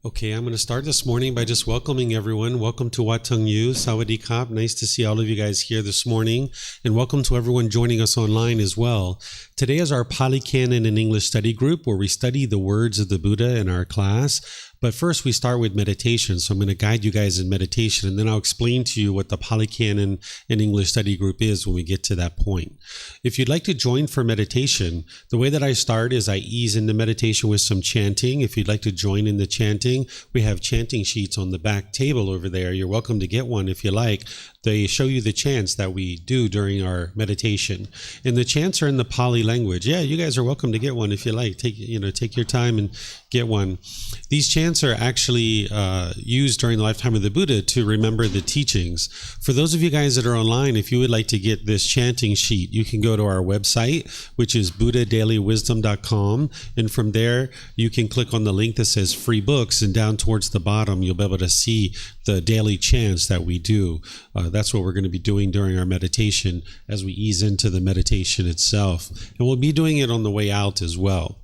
Okay, I'm going to start this morning by just welcoming everyone. Welcome to Wat Tung Yu, Sawadee Kap. Nice to see all of you guys here this morning. And welcome to everyone joining us online as well. Today is our Pali Canon and English study group where we study the words of the Buddha in our class. But first we start with meditation. So I'm going to guide you guys in meditation, and then I'll explain to you what the Pali Canon and English study group is when we get to that point. If you'd like to join for meditation, the way that I start is I ease into meditation with some chanting. If you'd like to join in the chanting, we have chanting sheets on the back table over there. You're welcome to get one if you like. They show you the chants that we do during our meditation. And the chants are in the Pali language. Yeah, you guys are welcome to get one if you like. Take your time and get one. These chants are actually used during the lifetime of the Buddha to remember the teachings. For those of you guys that are online, if you would like to get this chanting sheet, you can go to our website, which is buddhadailywisdom.com. And from there, you can click on the link that says free books, and down towards the bottom, you'll be able to see the daily chants that we do. That's what we're going to be doing during our meditation as we ease into the meditation itself. And we'll be doing it on the way out as well.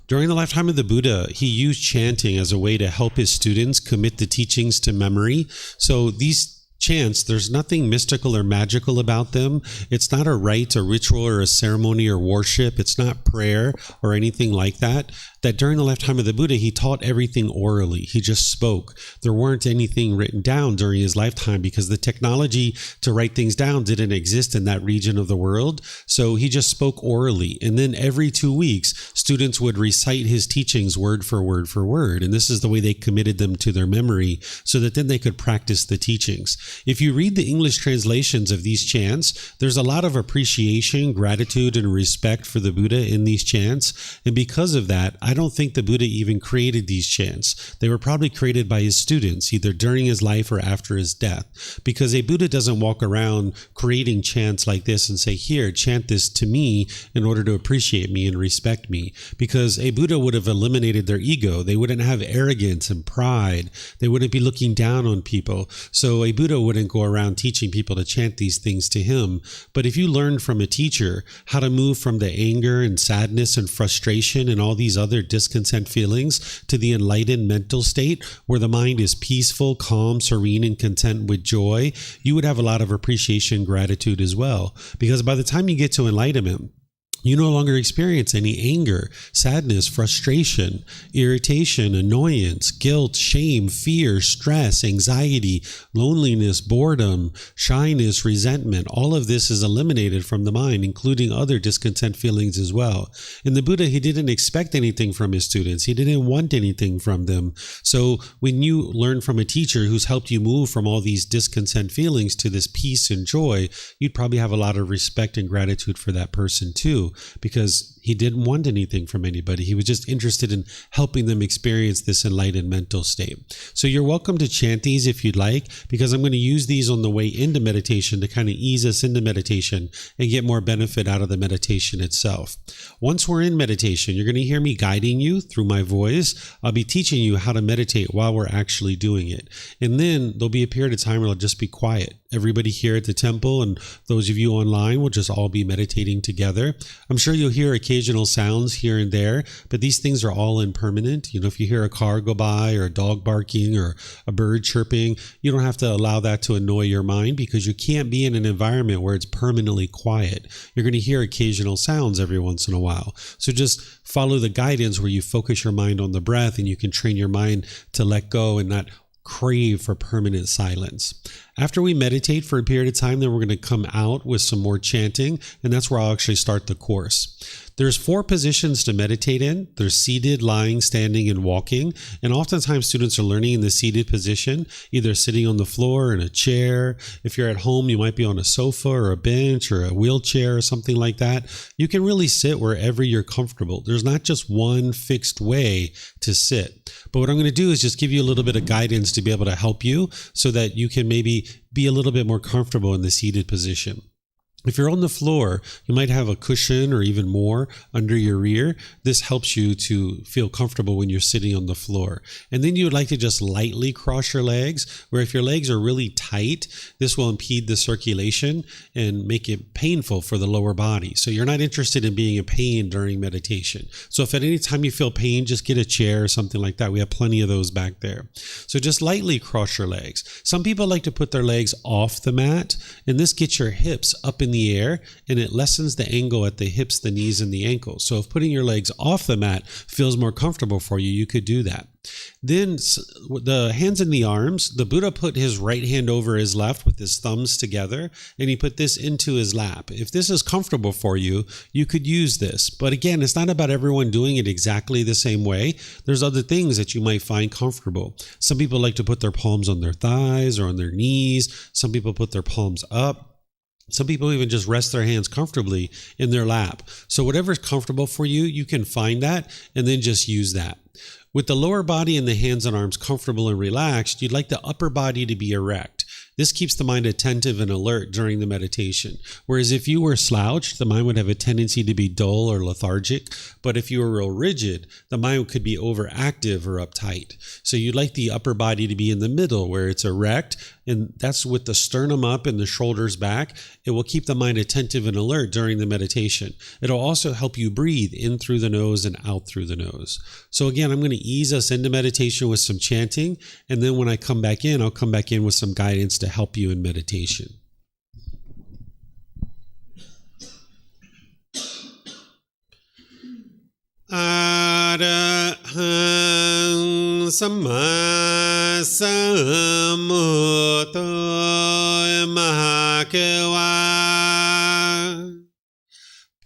During the lifetime of the Buddha, he used chanting as a way to help his students commit the teachings to memory. So these chants, there's nothing mystical or magical about them. It's not a rite, a ritual, or a ceremony or worship. It's not prayer or anything like that. That during the lifetime of the Buddha, he taught everything orally. He just spoke. There weren't anything written down during his lifetime because the technology to write things down didn't exist in that region of the world. So he just spoke orally. And then every 2 weeks, students would recite his teachings word for word for word. And this is the way they committed them to their memory so that then they could practice the teachings. If you read the English translations of these chants, there's a lot of appreciation, gratitude, and respect for the Buddha in these chants. And because of that, I don't think the Buddha even created these chants. They were probably created by his students, either during his life or after his death. Because a Buddha doesn't walk around creating chants like this and say, here, chant this to me in order to appreciate me and respect me. Because a Buddha would have eliminated their ego. They wouldn't have arrogance and pride. They wouldn't be looking down on people. So a Buddha wouldn't go around teaching people to chant these things to him. But if you learn from a teacher how to move from the anger and sadness and frustration and all these other discontent feelings to the enlightened mental state where the mind is peaceful, calm, serene, and content with joy, you would have a lot of appreciation, gratitude as well. Because by the time you get to enlightenment, you no longer experience any anger, sadness, frustration, irritation, annoyance, guilt, shame, fear, stress, anxiety, loneliness, boredom, shyness, resentment. All of this is eliminated from the mind, including other discontent feelings as well. In the Buddha, he didn't expect anything from his students. He didn't want anything from them. So when you learn from a teacher who's helped you move from all these discontent feelings to this peace and joy, you'd probably have a lot of respect and gratitude for that person too, because he didn't want anything from anybody. He was just interested in helping them experience this enlightened mental state. So you're welcome to chant these if you'd like, because I'm going to use these on the way into meditation to kind of ease us into meditation and get more benefit out of the meditation itself. Once we're in meditation, you're going to hear me guiding you through my voice. I'll be teaching you how to meditate while we're actually doing it. And then there'll be a period of time where it'll just be quiet. Everybody here at the temple and those of you online will just all be meditating together. I'm sure you'll hear occasional sounds here and there, but these things are all impermanent. If you hear a car go by or a dog barking or a bird chirping, you don't have to allow that to annoy your mind, because you can't be in an environment where it's permanently quiet. You're going to hear occasional sounds every once in a while. So just follow the guidance where you focus your mind on the breath, and you can train your mind to let go and not crave for permanent silence. After we meditate for a period of time, then we're going to come out with some more chanting, and that's where I'll actually start the course. There's 4 positions to meditate in. There's seated, lying, standing, and walking. And oftentimes students are learning in the seated position, either sitting on the floor or in a chair. If you're at home, you might be on a sofa or a bench or a wheelchair or something like that. You can really sit wherever you're comfortable. There's not just one fixed way to sit. But what I'm going to do is just give you a little bit of guidance to be able to help you so that you can maybe be a little bit more comfortable in the seated position. If you're on the floor, you might have a cushion or even more under your rear. This helps you to feel comfortable when you're sitting on the floor. And then you would like to just lightly cross your legs, where if your legs are really tight, this will impede the circulation and make it painful for the lower body. So you're not interested in being in pain during meditation. So if at any time you feel pain, just get a chair or something like that. We have plenty of those back there. So just lightly cross your legs. Some people like to put their legs off the mat, and this gets your hips up in the air, and it lessens the angle at the hips, the knees, and the ankles. So if putting your legs off the mat feels more comfortable for you, you could do that. Then the hands and the arms, the Buddha put his right hand over his left with his thumbs together, and he put this into his lap. If this is comfortable for you, you could use this. But again, it's not about everyone doing it exactly the same way. There's other things that you might find comfortable. Some people like to put their palms on their thighs or on their knees. Some people put their palms up. Some people even just rest their hands comfortably in their lap. So whatever's comfortable for you, you can find that and then just use that. With the lower body and the hands and arms comfortable and relaxed, you'd like the upper body to be erect. This keeps the mind attentive and alert during the meditation. Whereas if you were slouched, the mind would have a tendency to be dull or lethargic. But if you were real rigid, the mind could be overactive or uptight. So you'd like the upper body to be in the middle where it's erect, and that's with the sternum up and the shoulders back. It will keep the mind attentive and alert during the meditation. It'll also help you breathe in through the nose and out through the nose. So again, I'm going to ease us into meditation with some chanting, and then when I come back in, I'll come back in with some guidance to help you in meditation. Arahang Samma Sambuddho Mahakawa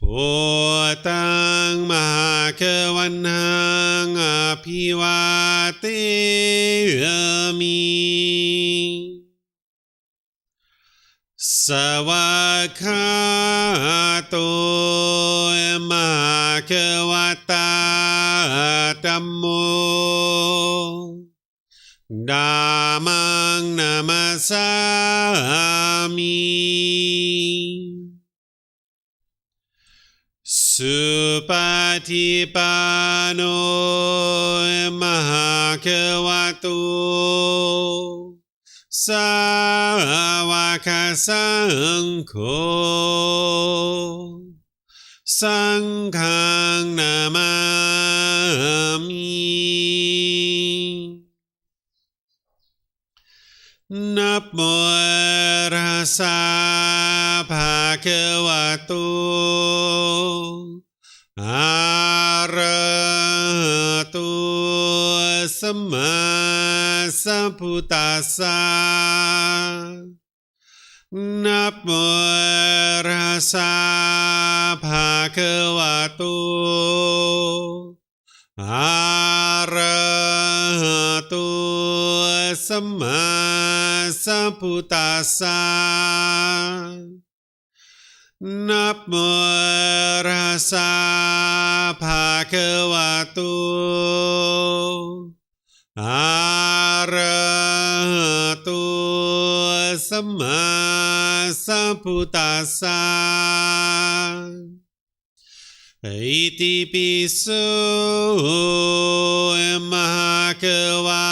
Bhutang Mahakavanhang Apivateyami Savakato Mahakavata Dhammo Dhammang Namasami Supatipano Mahakavato Sāvaka Saṅkho Saṅghang Namami Namo Tassa Bhagavato Arahato Samma Sambuddhassa Namo Tassa Bhagavato Arahato Samma Sambuddhassa Namo Tassa Bhagavato Arahato Samma Sambuddhassa Iti piso Mahakava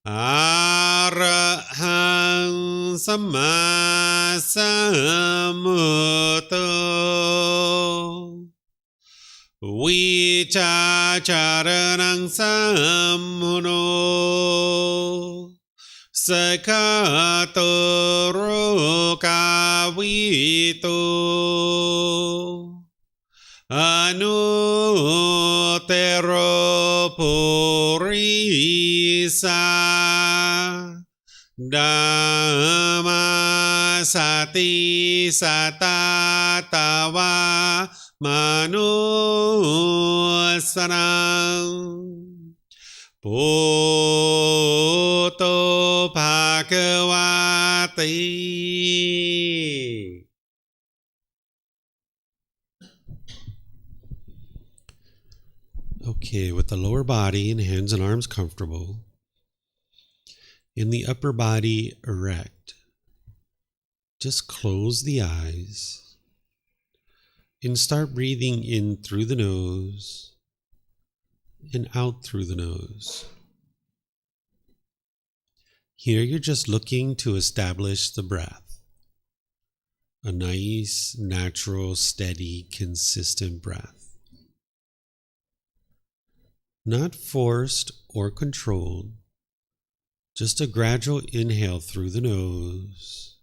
Arahang Samma Sambuddho Vicacaranang Sammuno Sakato Rokavito Anutero Purisa Dhamma Sati Satatawa Manusaram Bhutto Bhagavati. Okay, with the lower body and hands and arms comfortable, and the upper body erect, just close the eyes and start breathing in through the nose and out through the nose. Here you're just looking to establish the breath, a nice, natural, steady, consistent breath. Not forced or controlled, just a gradual inhale through the nose,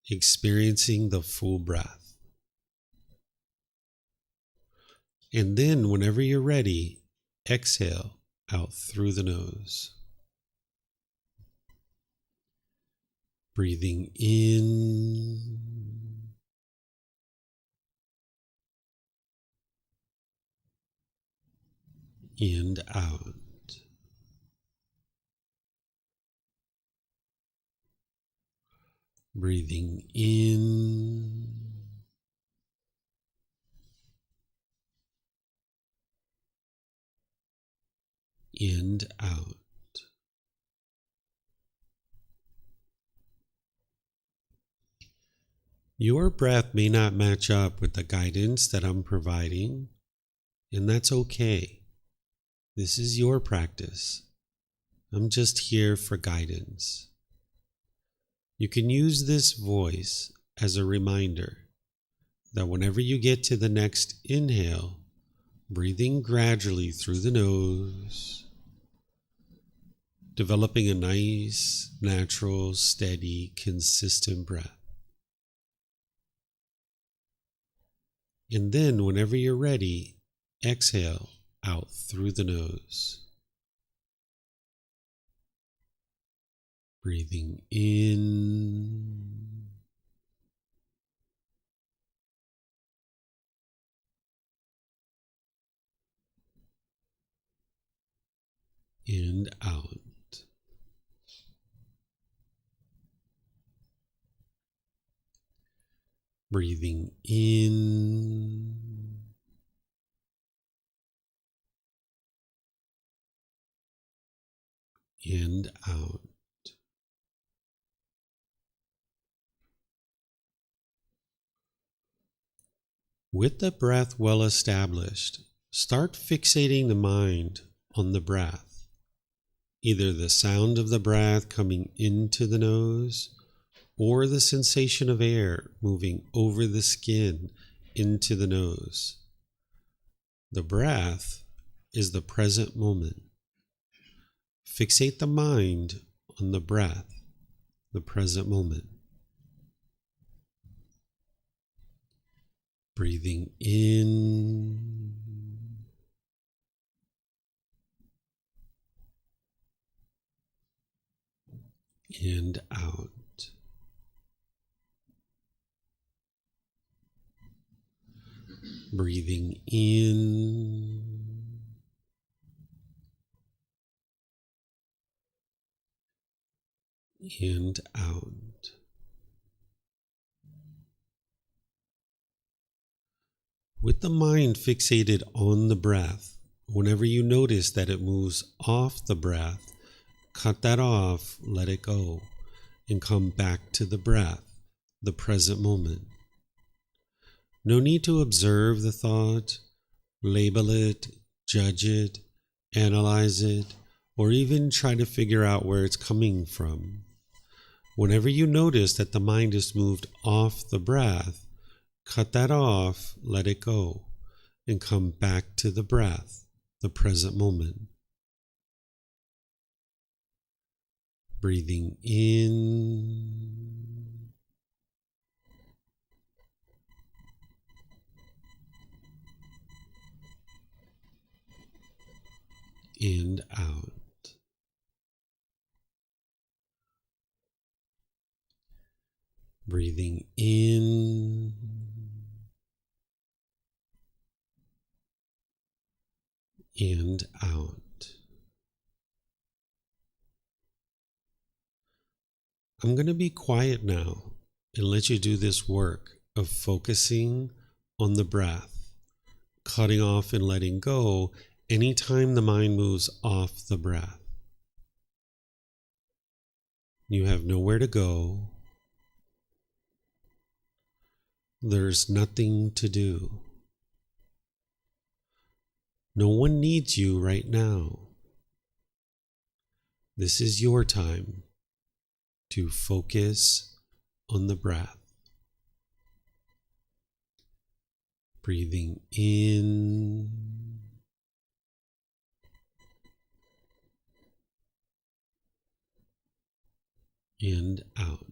experiencing the full breath. And then whenever you're ready, exhale out through the nose. Breathing in and out. Breathing in and out. Your breath may not match up with the guidance that I'm providing, and that's okay. This is your practice. I'm just here for guidance. You can use this voice as a reminder that whenever you get to the next inhale, breathing gradually through the nose, developing a nice, natural, steady, consistent breath. And then whenever you're ready, exhale out through the nose. Breathing in and out. Breathing in and out. With the breath well established, start fixating the mind on the breath, either the sound of the breath coming into the nose or the sensation of air moving over the skin into the nose. The breath is the present moment. Fixate the mind on the breath, the present moment. Breathing in and out. Breathing in and out. With the mind fixated on the breath, whenever you notice that it moves off the breath, cut that off, let it go, and come back to the breath, the present moment. No need to observe the thought, label it, judge it, analyze it, or even try to figure out where it's coming from. Whenever you notice that the mind is moved off the breath, cut that off, let it go, and come back to the breath, the present moment. Breathing in and out. Breathing in and out. I'm going to be quiet now and let you do this work of focusing on the breath, cutting off and letting go anytime the mind moves off the breath. You have nowhere to go. There's nothing to do. No one needs you right now. This is your time to focus on the breath. Breathing in and out.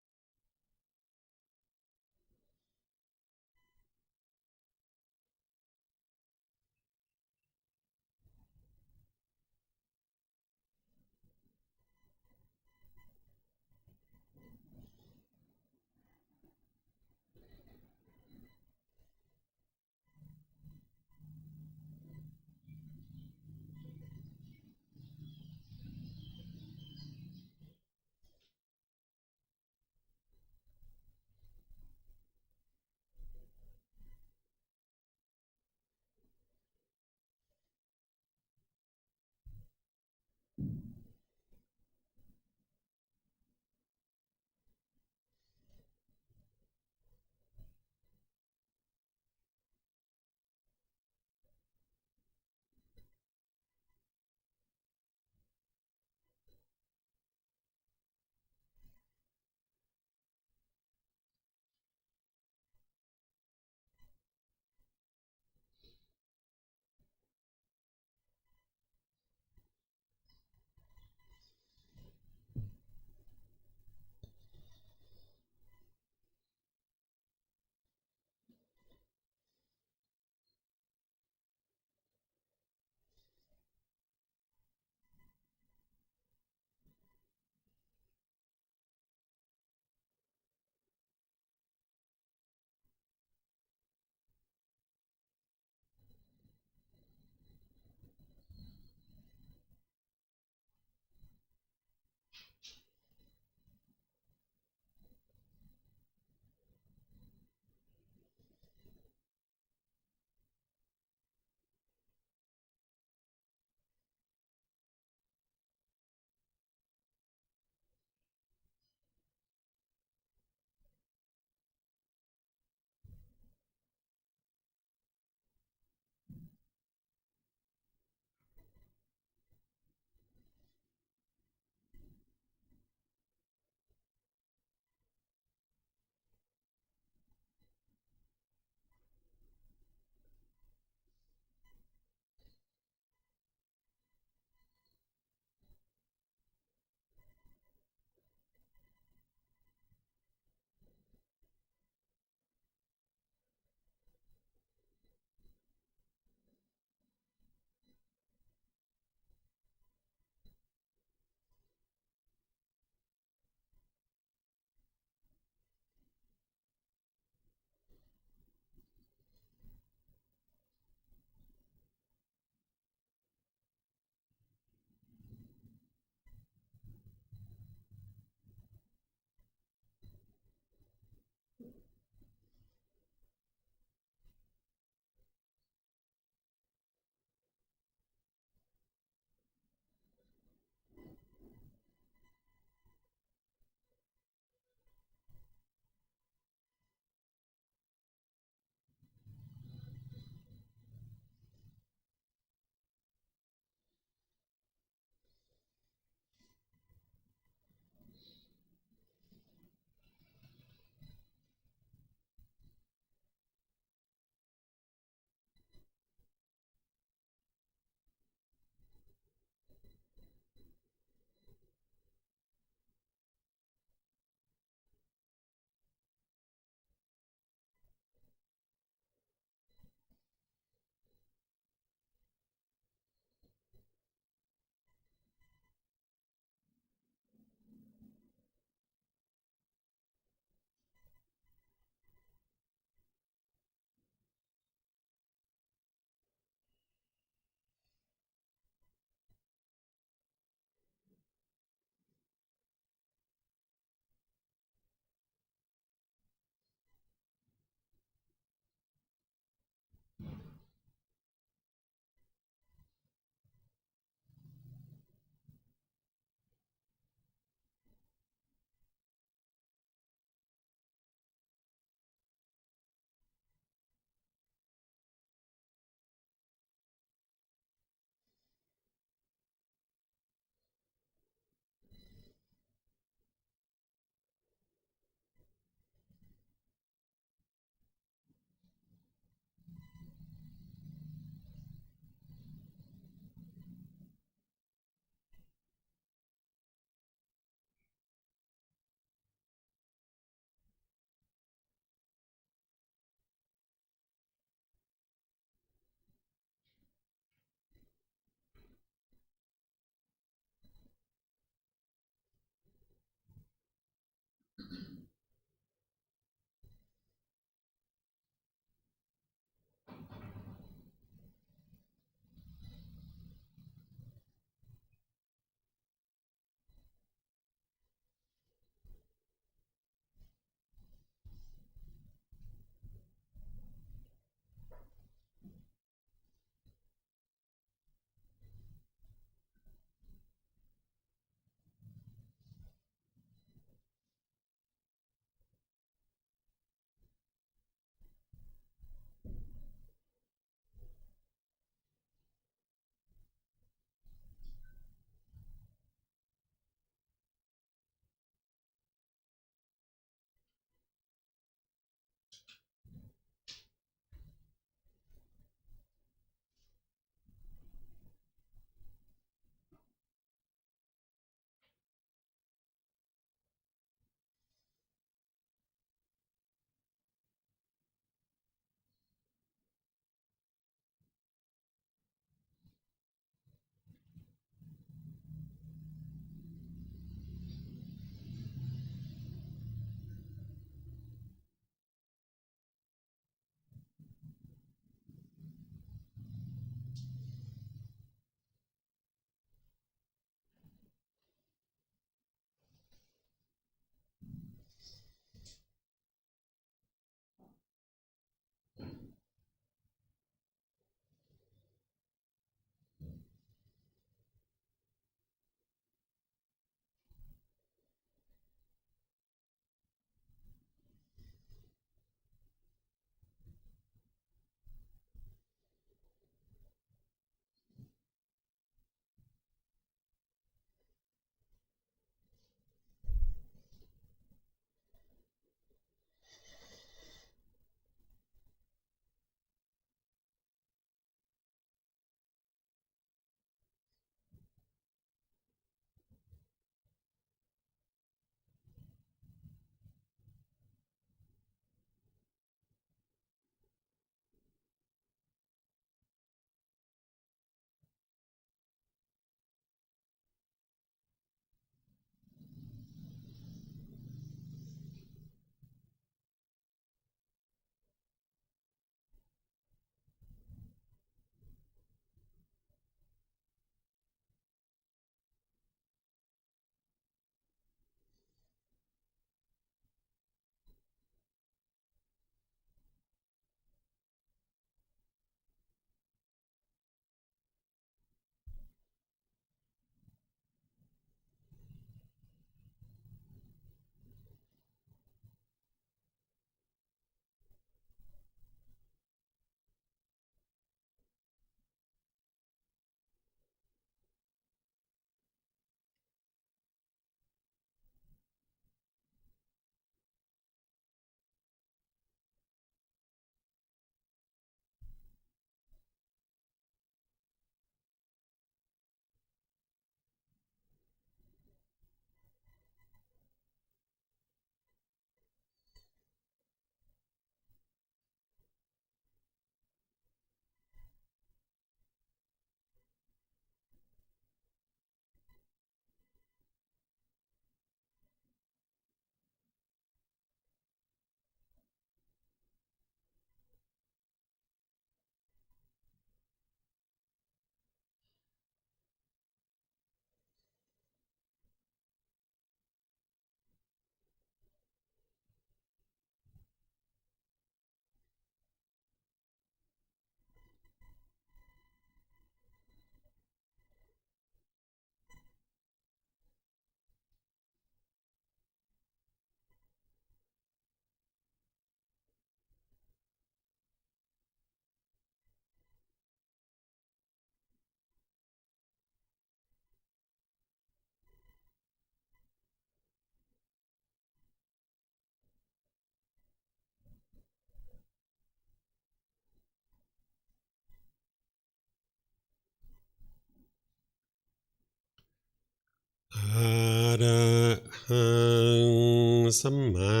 สัมมา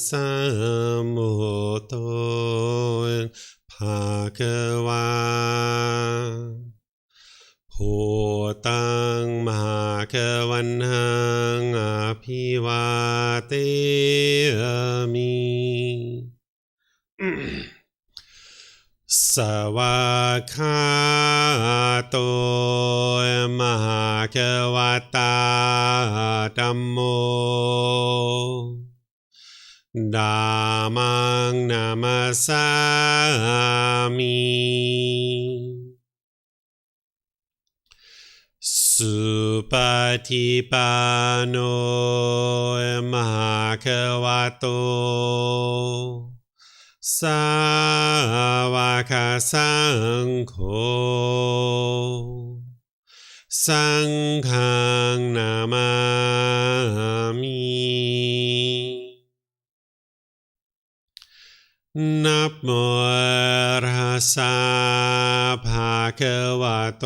สัมพุทโธภะคะวาพุทธังมหาคะวันหังอภิวาเทมิ สวากขาโตมหาควตาธัมโมธัมมังนามัสสามิสุปฏิปันโนมหาควโตสาวกสังโฆสังฆังนามามินะโมตัสสะภะคะวะโต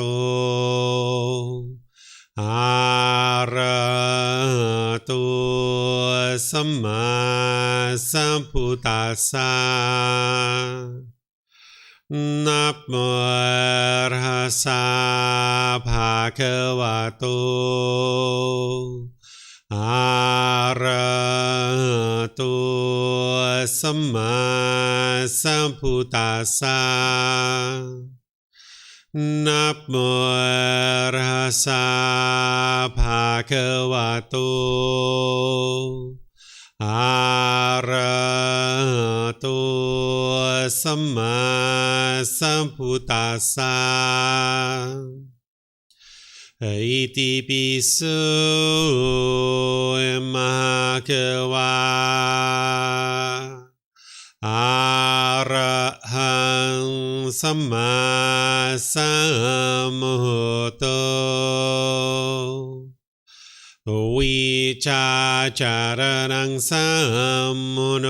อะระหะโตสัมมาสัมพุทธัสสะนะโมตัสสะภะคะวะโตอะระหะโตสัมมาสัมพุทธัสสะนะโมตัสสะภะคะวะโตอะระหะโตสัมมาสัมพุทธัสสะอิติปิโสมะคะวะอะระหังสัมมาสัมพุทโธวิชาจารณังสัมมุโน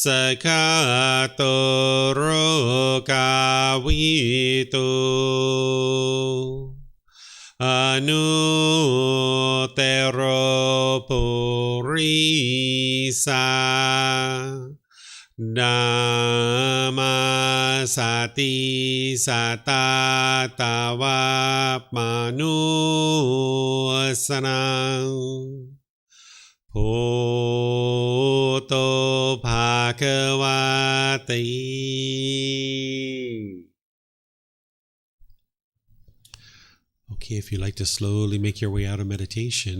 สกขาโตโรกาวิโตอนุเตโรปุริสานามาสติสัตตาตาวะมนุสนังพุทโธภะคะวะติ Okay, if you'd like to slowly make your way out of meditation.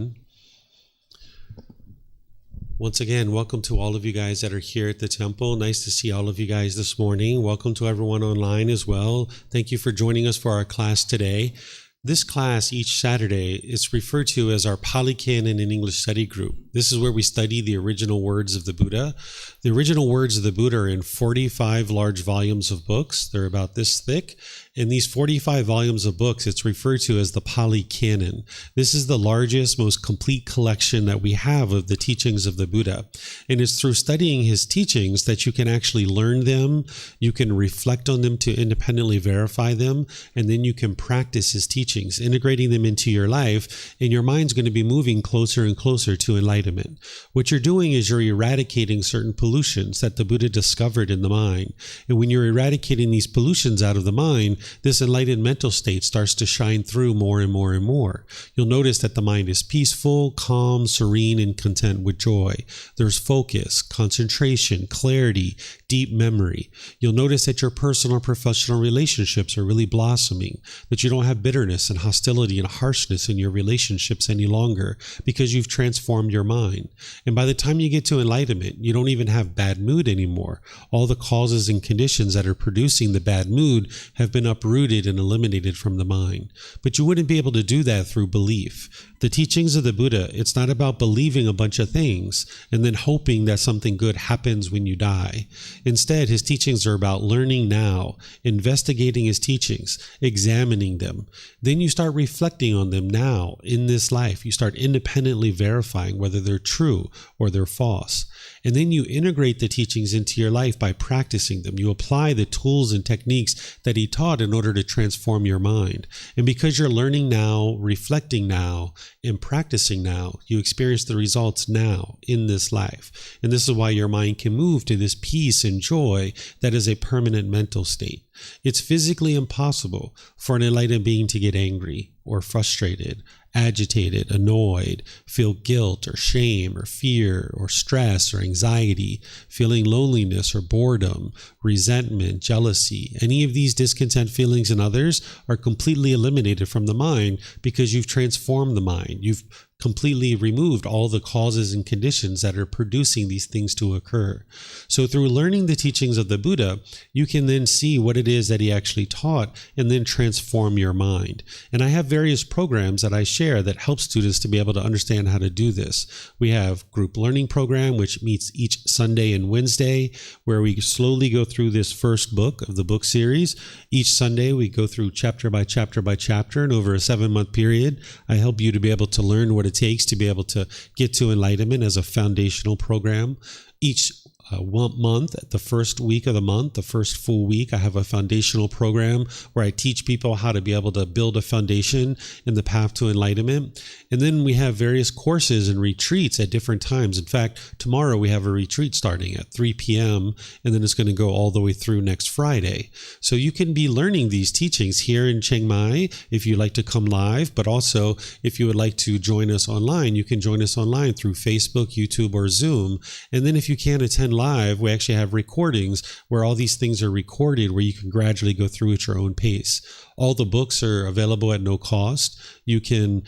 Once again, welcome to all of you guys that are here at the temple. Nice to see all of you guys this morning. Welcome to everyone online as well. Thank you for joining us for our class today. This class each Saturday is referred to as our Pali Canon in English study group. This is where we study the original words of the Buddha. The original words of the Buddha are in 45 large volumes of books. They're about this thick. In these 45 volumes of books, it's referred to as the Pali Canon. This is the largest, most complete collection that we have of the teachings of the Buddha. And it's through studying his teachings that you can actually learn them, you can reflect on them to independently verify them, and then you can practice his teachings, integrating them into your life, and your mind's going to be moving closer and closer to enlightenment. What you're doing is you're eradicating certain pollutions that the Buddha discovered in the mind. And when you're eradicating these pollutions out of the mind, this enlightened mental state starts to shine through more and more and more. You'll notice that the mind is peaceful, calm, serene, and content with joy. There's focus, concentration, clarity, deep memory. You'll notice that your personal and professional relationships are really blossoming, that you don't have bitterness and hostility and harshness in your relationships any longer because you've transformed your mind. And by the time you get to enlightenment, you don't even have bad mood anymore. All the causes and conditions that are producing the bad mood have been uprooted and eliminated from the mind. But you wouldn't be able to do that through belief. The teachings of the Buddha, it's not about believing a bunch of things and then hoping that something good happens when you die. Instead, his teachings are about learning now, investigating his teachings, examining them. Then you start reflecting on them now in this life. You start independently verifying whether they're true or they're false. And then you integrate the teachings into your life by practicing them. You apply the tools and techniques that he taught in order to transform your mind. And because you're learning now, reflecting now, and practicing now, you experience the results now in this life. And this is why your mind can move to this peace and joy that is a permanent mental state. It's physically impossible for an enlightened being to get angry or frustrated, agitated, annoyed, feel guilt or shame or fear or stress or anxiety, feeling loneliness or boredom, resentment, jealousy. Any of these discontent feelings in others are completely eliminated from the mind because you've transformed the mind. You've completely removed all the causes and conditions that are producing these things to occur. So through learning the teachings of the Buddha, you can then see what it is that he actually taught and then transform your mind. And I have various programs that I share that help students to be able to understand how to do this. We have group learning program, which meets each Sunday and Wednesday, where we slowly go through this first book of the book series. Each Sunday, we go through chapter by chapter by chapter, and over a 7-month period, I help you to be able to learn what it takes to be able to get to enlightenment as a foundational program. Each 1 month, the first week of the month, the first full week, I have a foundational program where I teach people how to be able to build a foundation in the path to enlightenment. And then we have various courses and retreats at different times. In fact, tomorrow we have a retreat starting at 3 p.m. and then it's going to go all the way through next Friday. So you can be learning these teachings here in Chiang Mai if you'd like to come live, but also if you would like to join us online, you can join us online through Facebook, YouTube, or Zoom. And then if you can't attend live, we actually have recordings where all these things are recorded where you can gradually go through at your own pace. All the books are available at no cost. You can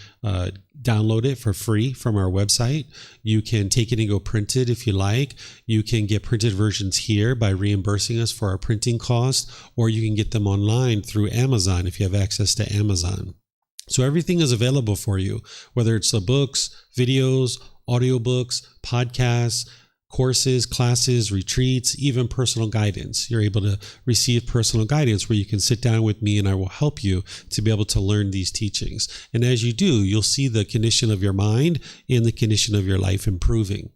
download it for free from our website. You can take it and go print it if you like. You can get printed versions here by reimbursing us for our printing cost, or you can get them online through Amazon if you have access to Amazon. So everything is available for you, whether it's the books, videos, audiobooks, podcasts, courses, classes, retreats, even personal guidance. You're able to receive personal guidance where you can sit down with me and I will help you to be able to learn these teachings. And as you do, you'll see the condition of your mind and the condition of your life improving.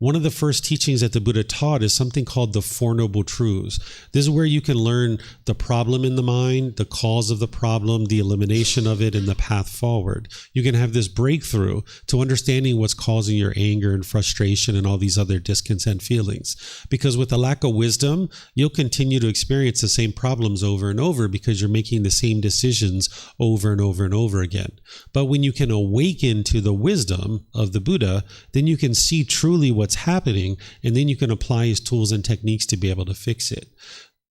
One of the first teachings that the Buddha taught is something called the Four Noble Truths. This is where you can learn the problem in the mind, the cause of the problem, the elimination of it, and the path forward. You can have this breakthrough to understanding what's causing your anger and frustration and all these other discontent feelings. Because with a lack of wisdom, you'll continue to experience the same problems over and over because you're making the same decisions over and over and over again. But when you can awaken to the wisdom of the Buddha, then you can see truly what's happening, and then you can apply his tools and techniques to be able to fix it.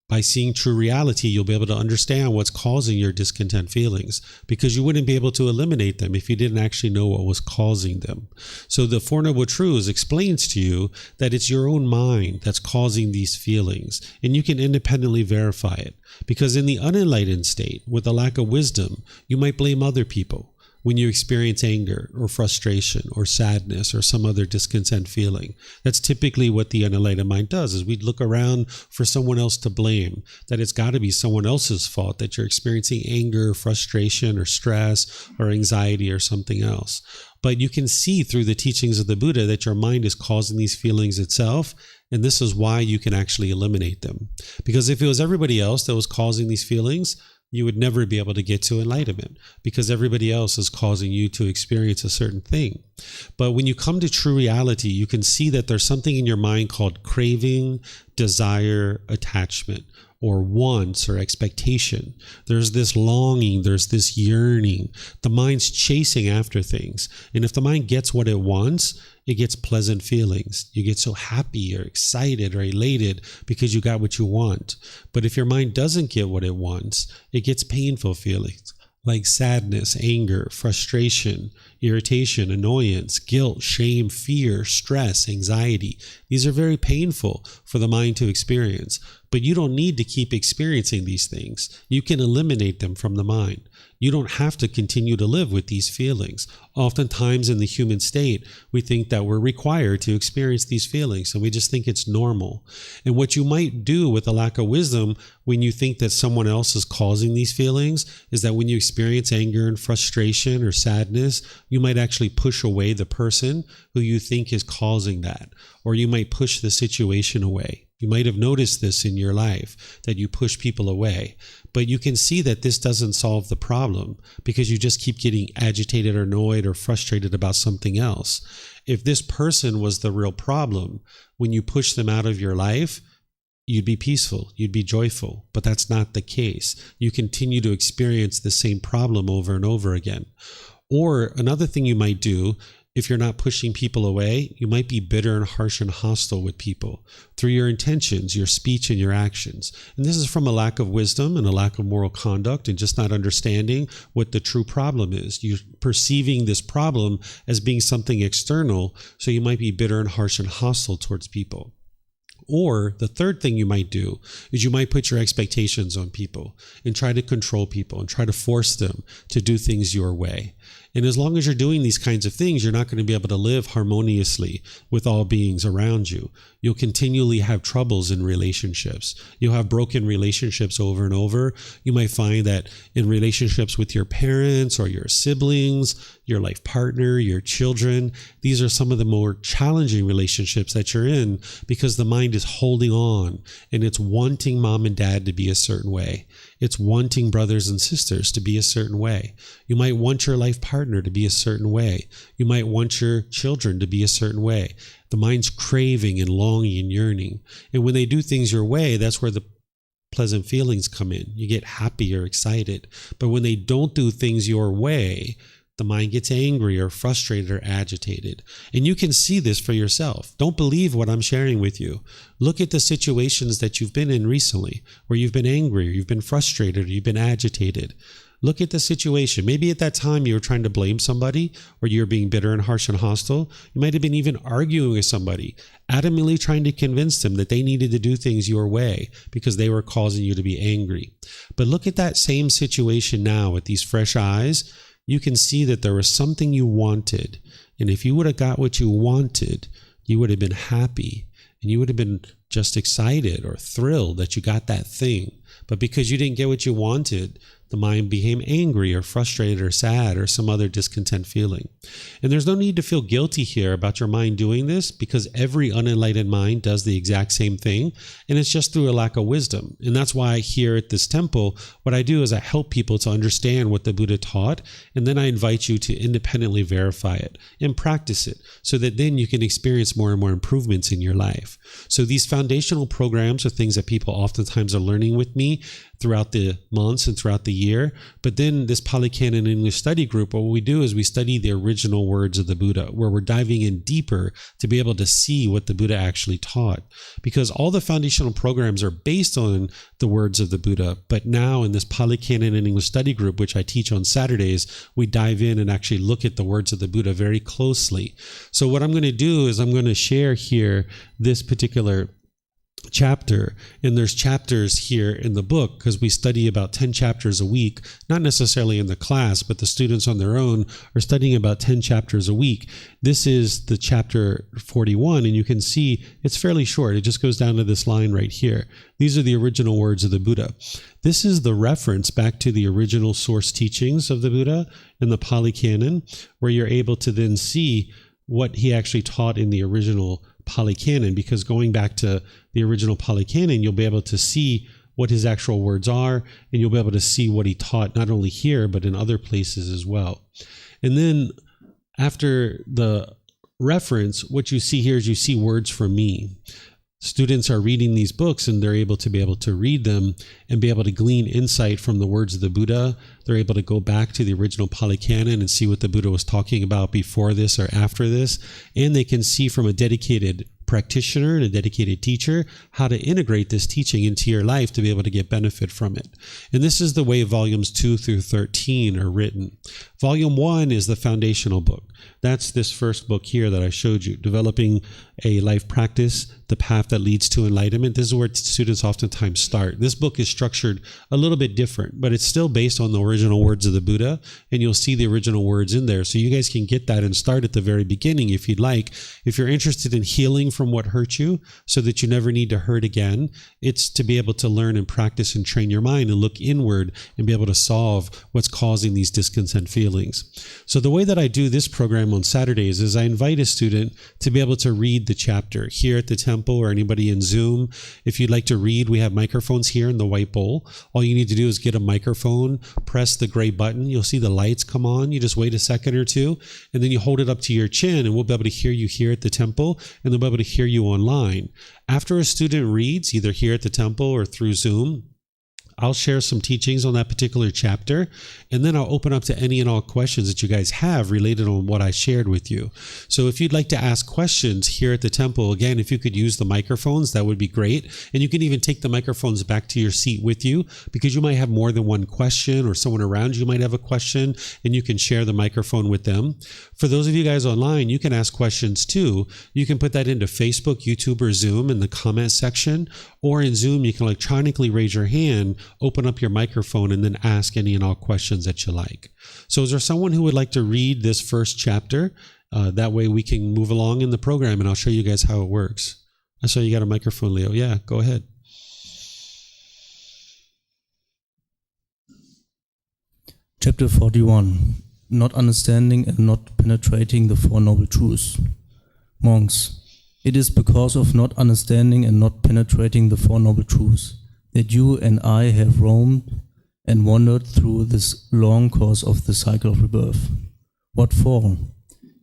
By seeing true reality, you'll be able to understand what's causing your discontent feelings, because you wouldn't be able to eliminate them if you didn't actually know what was causing them. So the Four Noble Truths explains to you that it's your own mind that's causing these feelings, and you can independently verify it. Because in the unenlightened state, with a lack of wisdom, you might blame other people when you experience anger or frustration or sadness or some other discontent feeling. That's typically what the unenlightened mind does, is we look around for someone else to blame, that it's got to be someone else's fault that you're experiencing anger, frustration, or stress, or anxiety, or something else. But you can see through the teachings of the Buddha that your mind is causing these feelings itself, and this is why you can actually eliminate them. Because if it was everybody else that was causing these feelings, you would never be able to get to enlightenment, because everybody else is causing you to experience a certain thing. But when you come to true reality, you can see that there's something in your mind called craving, desire, attachment, or wants or expectation. There's this longing, there's this yearning. The mind's chasing after things. And if the mind gets what it wants, it gets pleasant feelings. You get so happy or excited or elated because you got what you want. But if your mind doesn't get what it wants, it gets painful feelings like sadness, anger, frustration, irritation, annoyance, guilt, shame, fear, stress, anxiety. These are very painful for the mind to experience. But you don't need to keep experiencing these things. You can eliminate them from the mind. You don't have to continue to live with these feelings. Oftentimes in the human state, we think that we're required to experience these feelings, and we just think it's normal. And what you might do with a lack of wisdom when you think that someone else is causing these feelings is that when you experience anger and frustration or sadness, you might actually push away the person who you think is causing that. or you might push the situation away. You might have noticed this in your life, that you push people away. But you can see that this doesn't solve the problem because you just keep getting agitated or annoyed or frustrated about something else. If this person was the real problem, when you push them out of your life, you'd be peaceful, you'd be joyful, but that's not the case. You continue to experience the same problem over and over again. Or another thing you might do, if you're not pushing people away, you might be bitter and harsh and hostile with people through your intentions, your speech, and your actions. And this is from a lack of wisdom and a lack of moral conduct and just not understanding what the true problem is. You're perceiving this problem as being something external, so you might be bitter and harsh and hostile towards people. Or the third thing you might do is you might put your expectations on people and try to control people and try to force them to do things your way. And as long as you're doing these kinds of things, you're not going to be able to live harmoniously with all beings around you. You'll continually have troubles in relationships. You'll have broken relationships over and over. You might find that in relationships with your parents or your siblings, your life partner, your children, these are some of the more challenging relationships that you're in because the mind is holding on and it's wanting mom and dad to be a certain way. It's wanting brothers and sisters to be a certain way. You might want your life partner to be a certain way. You might want your children to be a certain way. The mind's craving and longing and yearning. And when they do things your way, that's where the pleasant feelings come in. You get happy or excited. But when they don't do things your way, the mind gets angry or frustrated or agitated. And you can see this for yourself. Don't believe what I'm sharing with you. Look at the situations that you've been in recently where you've been angry or you've been frustrated or you've been agitated. Look at the situation. Maybe at that time you were trying to blame somebody or you're being bitter and harsh and hostile. You might have been even arguing with somebody, adamantly trying to convince them that they needed to do things your way because they were causing you to be angry. But look at that same situation now with these fresh eyes. You can see that there was something you wanted. And if you would have got what you wanted, you would have been happy and you would have been just excited or thrilled that you got that thing. But because you didn't get what you wanted, the mind became angry or frustrated or sad or some other discontent feeling. And there's no need to feel guilty here about your mind doing this because every unenlightened mind does the exact same thing. And it's just through a lack of wisdom. And that's why here at this temple, what I do is I help people to understand what the Buddha taught. And then I invite you to independently verify it and practice it so that then you can experience more and more improvements in your life. So these foundational programs are things that people oftentimes are learning with me throughout the months and throughout the year. But then this Pali Canon English study group, what we do is we study the original words of the Buddha, where we're diving in deeper to be able to see what the Buddha actually taught. Because all the foundational programs are based on the words of the Buddha. But now in this Pali Canon and English study group, which I teach on Saturdays, we dive in and actually look at the words of the Buddha very closely. So what I'm going to do is I'm going to share here this particular chapter, and there's chapters here in the book because we study about 10 chapters a week, not necessarily in the class, but the students on their own are studying about 10 chapters a week. This is the chapter 41, and you can see it's fairly short. It just goes down to this line right here. These are the original words of the Buddha. This is the reference back to the original source teachings of the Buddha in the Pali Canon, where you're able to then see what he actually taught in the original Pali Canon, because going back to the original Pali Canon, you'll be able to see what his actual words are, and you'll be able to see what he taught not only here, but in other places as well. And then after the reference, what you see here is you see words from me. Students are reading these books and they're able to read them and be able to glean insight from the words of the Buddha. They're able to go back to the original Pali Canon and see what the Buddha was talking about before this or after this. And they can see from a dedicated practitioner and a dedicated teacher how to integrate this teaching into your life to be able to get benefit from it. And this is the way volumes 2 through 13 are written. Volume 1 is the foundational book. That's this first book here that I showed you, Developing a Life Practice, The Path That Leads to Enlightenment. This is where students oftentimes start. This book is structured a little bit different, but it's still based on the original words of the Buddha, and you'll see the original words in there. So you guys can get that and start at the very beginning if you'd like. If you're interested in healing from from what hurt you so that you never need to hurt again. It's to be able to learn and practice and train your mind and look inward and be able to solve what's causing these discontent feelings. So the way that I do this program on Saturdays is I invite a student to be able to read the chapter here at the temple or anybody in Zoom. If you'd like to read, we have microphones here in the white bowl. All you need to do is get a microphone, press the gray button. You'll see the lights come on. You just wait a second or two, and then you hold it up to your chin, and we'll be able to hear you here at the temple, and they'll be able to hear you online. After a student reads, either here at the temple or through Zoom, I'll share some teachings on that particular chapter, and then I'll open up to any and all questions that you guys have related on what I shared with you. So if you'd like to ask questions here at the temple, again, if you could use the microphones, that would be great. And you can even take the microphones back to your seat with you, because you might have more than one question, or someone around you might have a question, and you can share the microphone with them. For those of you guys online, you can ask questions too. You can put that into Facebook, YouTube, or Zoom in the comment section, or in Zoom, you can electronically raise your hand, open up your microphone, and then ask any and all questions that you like. So is there someone who would like to read this first chapter? That way we can move along in the program, and I'll show you guys how it works. I saw you got a microphone, Leo. Yeah, go ahead. Chapter 41. Not understanding and not penetrating the Four Noble Truths. Monks, it is because of not understanding and not penetrating the Four Noble Truths that you and I have roamed and wandered through this long course of the cycle of rebirth. What for?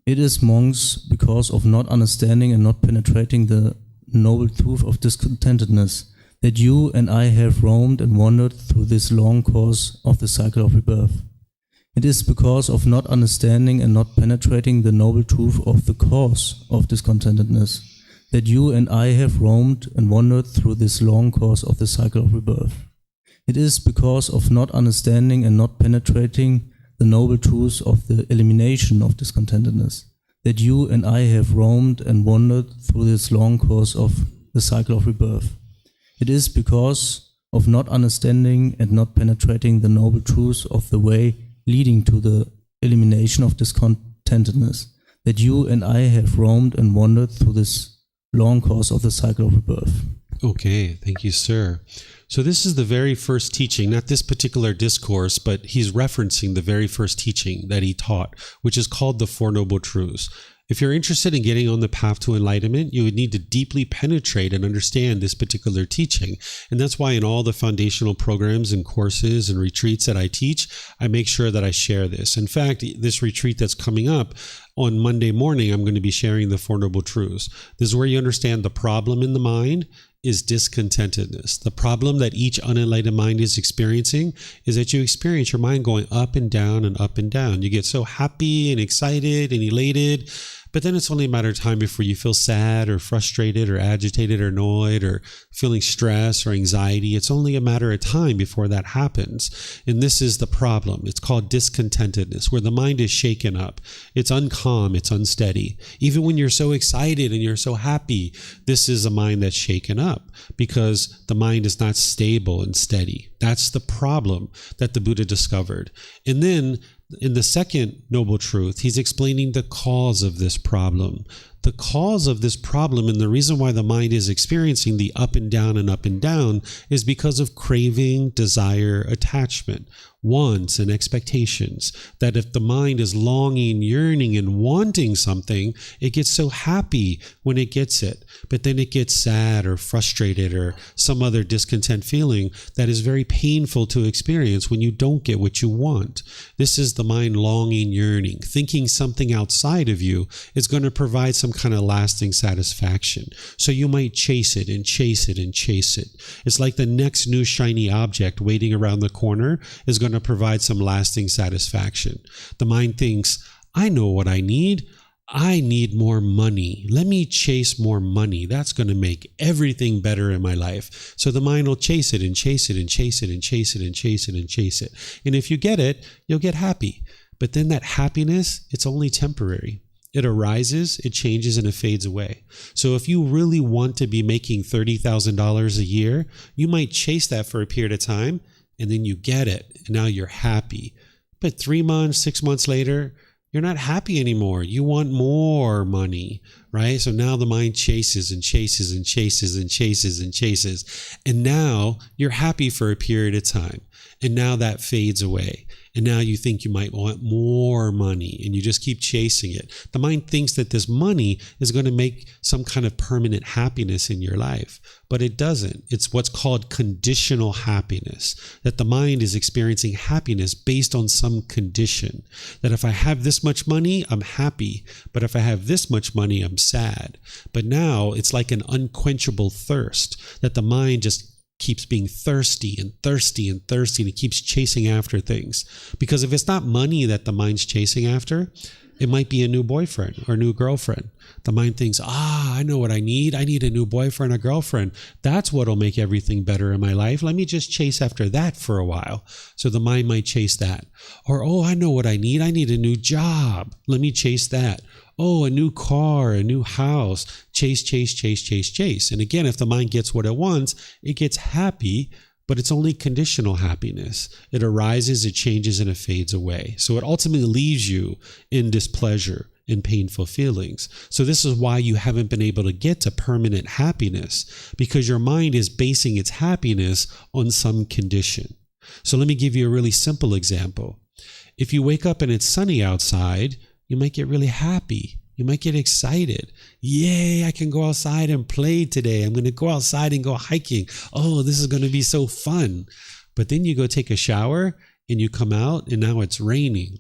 It is, monks, because of not understanding and not penetrating the noble truth of discontentedness that you and I have roamed and wandered through this long course of the cycle of rebirth. It is because of not understanding and not penetrating the noble truth of the cause of discontentedness that you and I have roamed and wandered through this long course of the cycle of rebirth. It is because of not understanding and not penetrating the noble truths of the elimination of discontentedness that you and I have roamed and wandered through this long course of the cycle of rebirth. It is because of not understanding and not penetrating the noble truths of the way leading to the elimination of discontentedness that you and I have roamed and wandered through this long course of the cycle of rebirth. Okay, thank you, sir. So this is the very first teaching, not this particular discourse, but he's referencing the very first teaching that he taught, which is called the Four Noble Truths. If you're interested in getting on the path to enlightenment, you would need to deeply penetrate and understand this particular teaching. And that's why in all the foundational programs and courses and retreats that I teach, I make sure that I share this. In fact, this retreat that's coming up on Monday morning, I'm going to be sharing the Four Noble Truths. This is where you understand the problem in the mind is discontentedness. The problem that each unenlightened mind is experiencing is that you experience your mind going up and down and up and down. You get so happy and excited and elated, but then it's only a matter of time before you feel sad or frustrated or agitated or annoyed or feeling stress or anxiety. It's only a matter of time before that happens. And this is the problem. It's called discontentedness, where the mind is shaken up. It's uncalm. It's unsteady. Even when you're so excited and you're so happy, this is a mind that's shaken up because the mind is not stable and steady. That's the problem that the Buddha discovered. And then in the second noble truth, he's explaining the cause of this problem. The cause of this problem and the reason why the mind is experiencing the up and down is because of craving, desire, attachment, wants, and expectations. That if the mind is longing, yearning, and wanting something, it gets so happy when it gets it. But then it gets sad or frustrated or some other discontent feeling that is very painful to experience when you don't get what you want. This is the mind longing, yearning, thinking something outside of you is going to provide some kind of lasting satisfaction. So you might chase it and chase it and chase it. It's like the next new shiny object waiting around the corner is going to provide some lasting satisfaction. The mind thinks, I know what I need. I need more money. Let me chase more money. That's going to make everything better in my life. So the mind will chase it and chase it and chase it and chase it and chase it and chase it. And if you get it, you'll get happy. But then that happiness, it's only temporary. It arises, it changes, and it fades away. So if you really want to be making $30,000 a year, you might chase that for a period of time, and then you get it, and now you're happy. But 3 months, 6 months later, you're not happy anymore. You want more money, right? So now the mind chases and chases and chases and chases and chases. And now you're happy for a period of time. And now that fades away. And now you think you might want more money and you just keep chasing it. The mind thinks that this money is going to make some kind of permanent happiness in your life, but it doesn't. It's what's called conditional happiness, that the mind is experiencing happiness based on some condition. That if I have this much money, I'm happy, but if I have this much money, I'm sad. But now it's like an unquenchable thirst, that the mind just keeps being thirsty and thirsty and thirsty, and it keeps chasing after things. Because if it's not money that the mind's chasing after, it might be a new boyfriend or a new girlfriend. The mind thinks, I know what I need. I need a new boyfriend or girlfriend. That's what'll make everything better in my life. Let me just chase after that for a while. So the mind might chase that. Or, I know what I need. I need a new job. Let me chase that. A new car, a new house. Chase, chase, chase, chase, chase. And again, if the mind gets what it wants, it gets happy, but it's only conditional happiness. It arises, it changes, and it fades away. So it ultimately leaves you in displeasure, in painful feelings. So this is why you haven't been able to get to permanent happiness, because your mind is basing its happiness on some condition. So let me give you a really simple example. If you wake up and it's sunny outside, you might get really happy. You might get excited. Yay, I can go outside and play today. I'm going to go outside and go hiking. This is going to be so fun. But then you go take a shower and you come out and now it's raining.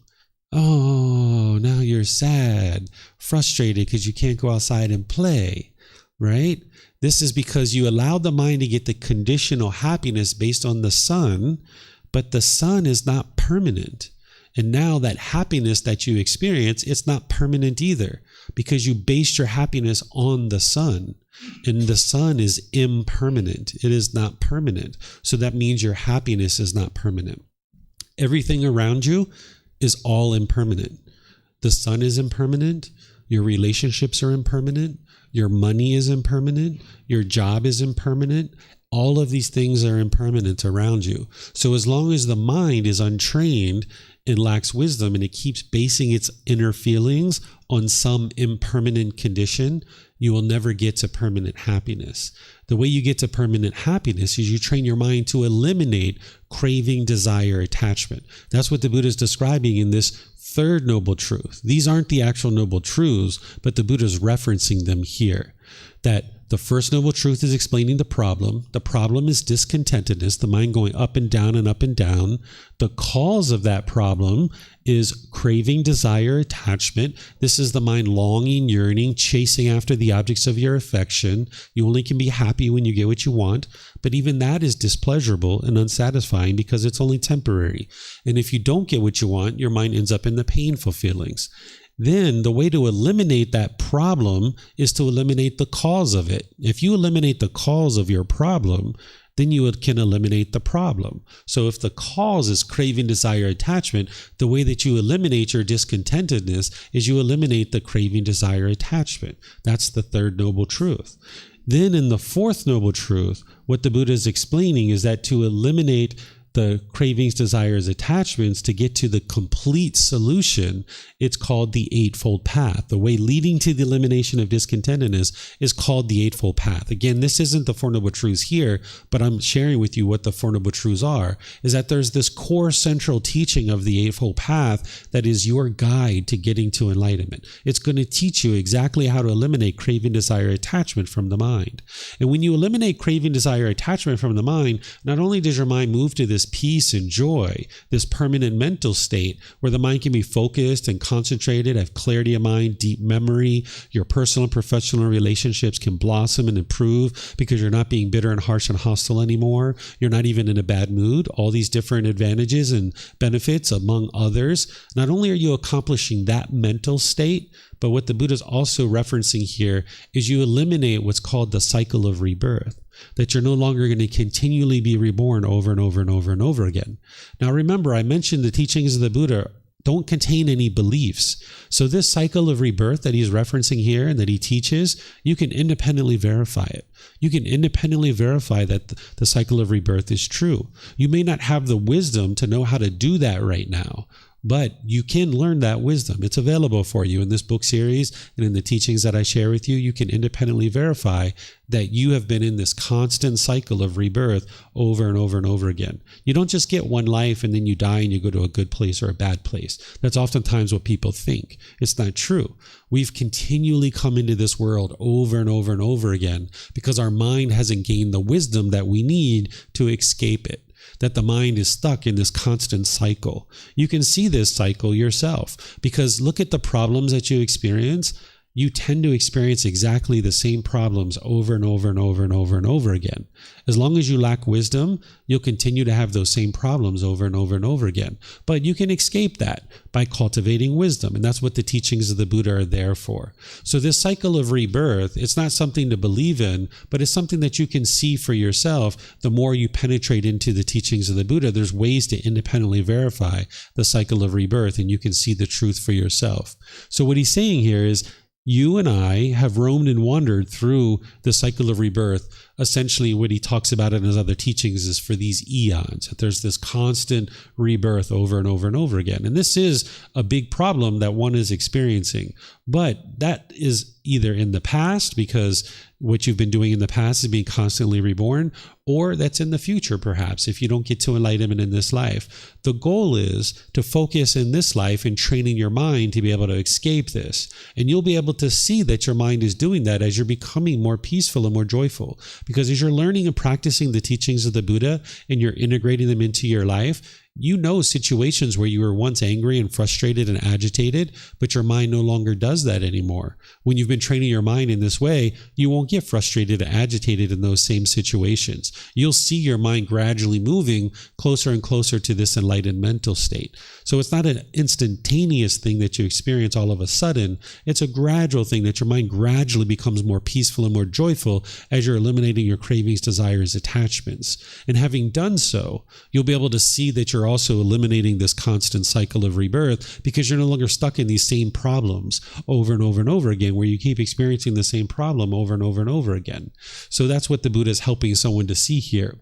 Now you're sad, frustrated because you can't go outside and play, right? This is because you allowed the mind to get the conditional happiness based on the sun, but the sun is not permanent. And now that happiness that you experience, it's not permanent either, because you based your happiness on the sun, and the sun is impermanent. It is not permanent. So that means your happiness is not permanent. Everything around you is all impermanent. The sun is impermanent. Your relationships are impermanent. Your money is impermanent. Your job is impermanent. All of these things are impermanent around you. So as long as the mind is untrained and lacks wisdom, and it keeps basing its inner feelings on some impermanent condition, you will never get to permanent happiness. The way you get to permanent happiness is you train your mind to eliminate craving, desire, attachment. That's what the Buddha is describing in this third noble truth. These aren't the actual noble truths, but the Buddha is referencing them here. That the first noble truth is explaining the problem. The problem is discontentedness, the mind going up and down and up and down. The cause of that problem is craving, desire, attachment. This is the mind longing, yearning, chasing after the objects of your affection. You only can be happy when you get what you want, but even that is displeasurable and unsatisfying because it's only temporary. And if you don't get what you want, your mind ends up in the painful feelings. Then the way to eliminate that problem is to eliminate the cause of it. If you eliminate the cause of your problem, then you can eliminate the problem. So if the cause is craving, desire, attachment, the way that you eliminate your discontentedness is you eliminate the craving, desire, attachment. That's the third noble truth. Then in the fourth noble truth, what the Buddha is explaining is that to eliminate the cravings, desires, attachments, to get to the complete solution, it's called the Eightfold Path. The way leading to the elimination of discontentedness is called the Eightfold Path. Again, this isn't the Four Noble Truths here, but I'm sharing with you what the Four Noble Truths are, is that there's this core central teaching of the Eightfold Path that is your guide to getting to enlightenment. It's going to teach you exactly how to eliminate craving, desire, attachment from the mind. And when you eliminate craving, desire, attachment from the mind, not only does your mind move to this peace and joy, this permanent mental state where the mind can be focused and concentrated, have clarity of mind, deep memory, your personal and professional relationships can blossom and improve because you're not being bitter and harsh and hostile anymore. You're not even in a bad mood. All these different advantages and benefits among others. Not only are you accomplishing that mental state, but what the Buddha is also referencing here is you eliminate what's called the cycle of rebirth, that you're no longer going to continually be reborn over and over and over and over again. Now remember, I mentioned the teachings of the Buddha don't contain any beliefs. So this cycle of rebirth that he's referencing here and that he teaches, you can independently verify it. You can independently verify that the cycle of rebirth is true. You may not have the wisdom to know how to do that right now, But you can learn that wisdom. It's available for you in this book series and in the teachings that I share with you. You can independently verify that you have been in this constant cycle of rebirth over and over and over again. You don't just get one life and then you die and you go to a good place or a bad place. That's oftentimes what people think. It's not true. We've continually come into this world over and over and over again because our mind hasn't gained the wisdom that we need to escape it. That the mind is stuck in this constant cycle. You can see this cycle yourself because look at the problems that you experience. You tend to experience exactly the same problems over and over and over and over and over again. As long as you lack wisdom, you'll continue to have those same problems over and over and over again. But you can escape that by cultivating wisdom. And that's what the teachings of the Buddha are there for. So this cycle of rebirth, it's not something to believe in, but it's something that you can see for yourself. The more you penetrate into the teachings of the Buddha, there's ways to independently verify the cycle of rebirth, and you can see the truth for yourself. So what he's saying here is, you and I have roamed and wandered through the cycle of rebirth. Essentially, what he talks about in his other teachings is for these eons, that there's this constant rebirth over and over and over again. And this is a big problem that one is experiencing. But that is either in the past, because what you've been doing in the past is being constantly reborn, or that's in the future, perhaps, if you don't get to enlightenment in this life. The goal is to focus in this life and training your mind to be able to escape this. And you'll be able to see that your mind is doing that as you're becoming more peaceful and more joyful. Because as you're learning and practicing the teachings of the Buddha and you're integrating them into your life, you know situations where you were once angry and frustrated and agitated, but your mind no longer does that anymore. When you've been training your mind in this way, you won't get frustrated and agitated in those same situations. You'll see your mind gradually moving closer and closer to this enlightened mental state. So it's not an instantaneous thing that you experience all of a sudden. It's a gradual thing that your mind gradually becomes more peaceful and more joyful as you're eliminating your cravings, desires, attachments. And having done so, you'll be able to see that you're also eliminating this constant cycle of rebirth because you're no longer stuck in these same problems over and over and over again, where you keep experiencing the same problem over and over and over again. So that's what the Buddha is helping someone to see here,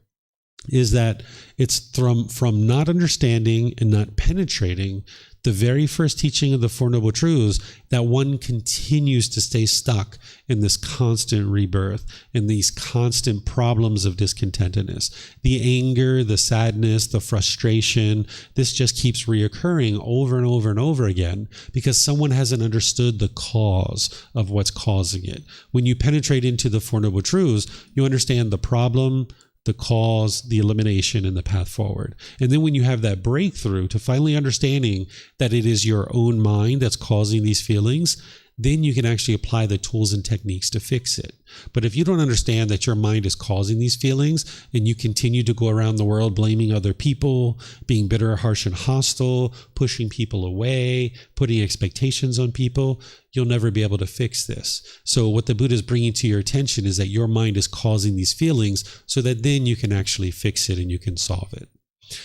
is that it's from not understanding and not penetrating the very first teaching of the Four Noble Truths that one continues to stay stuck in this constant rebirth, in these constant problems of discontentedness. The anger, the sadness, the frustration, this just keeps reoccurring over and over and over again because someone hasn't understood the cause of what's causing it. When you penetrate into the Four Noble Truths, you understand the problem, the cause, the elimination, and the path forward. And then when you have that breakthrough to finally understanding that it is your own mind that's causing these feelings, then you can actually apply the tools and techniques to fix it. But if you don't understand that your mind is causing these feelings and you continue to go around the world blaming other people, being bitter, harsh, and hostile, pushing people away, putting expectations on people, you'll never be able to fix this. So what the Buddha is bringing to your attention is that your mind is causing these feelings so that then you can actually fix it and you can solve it.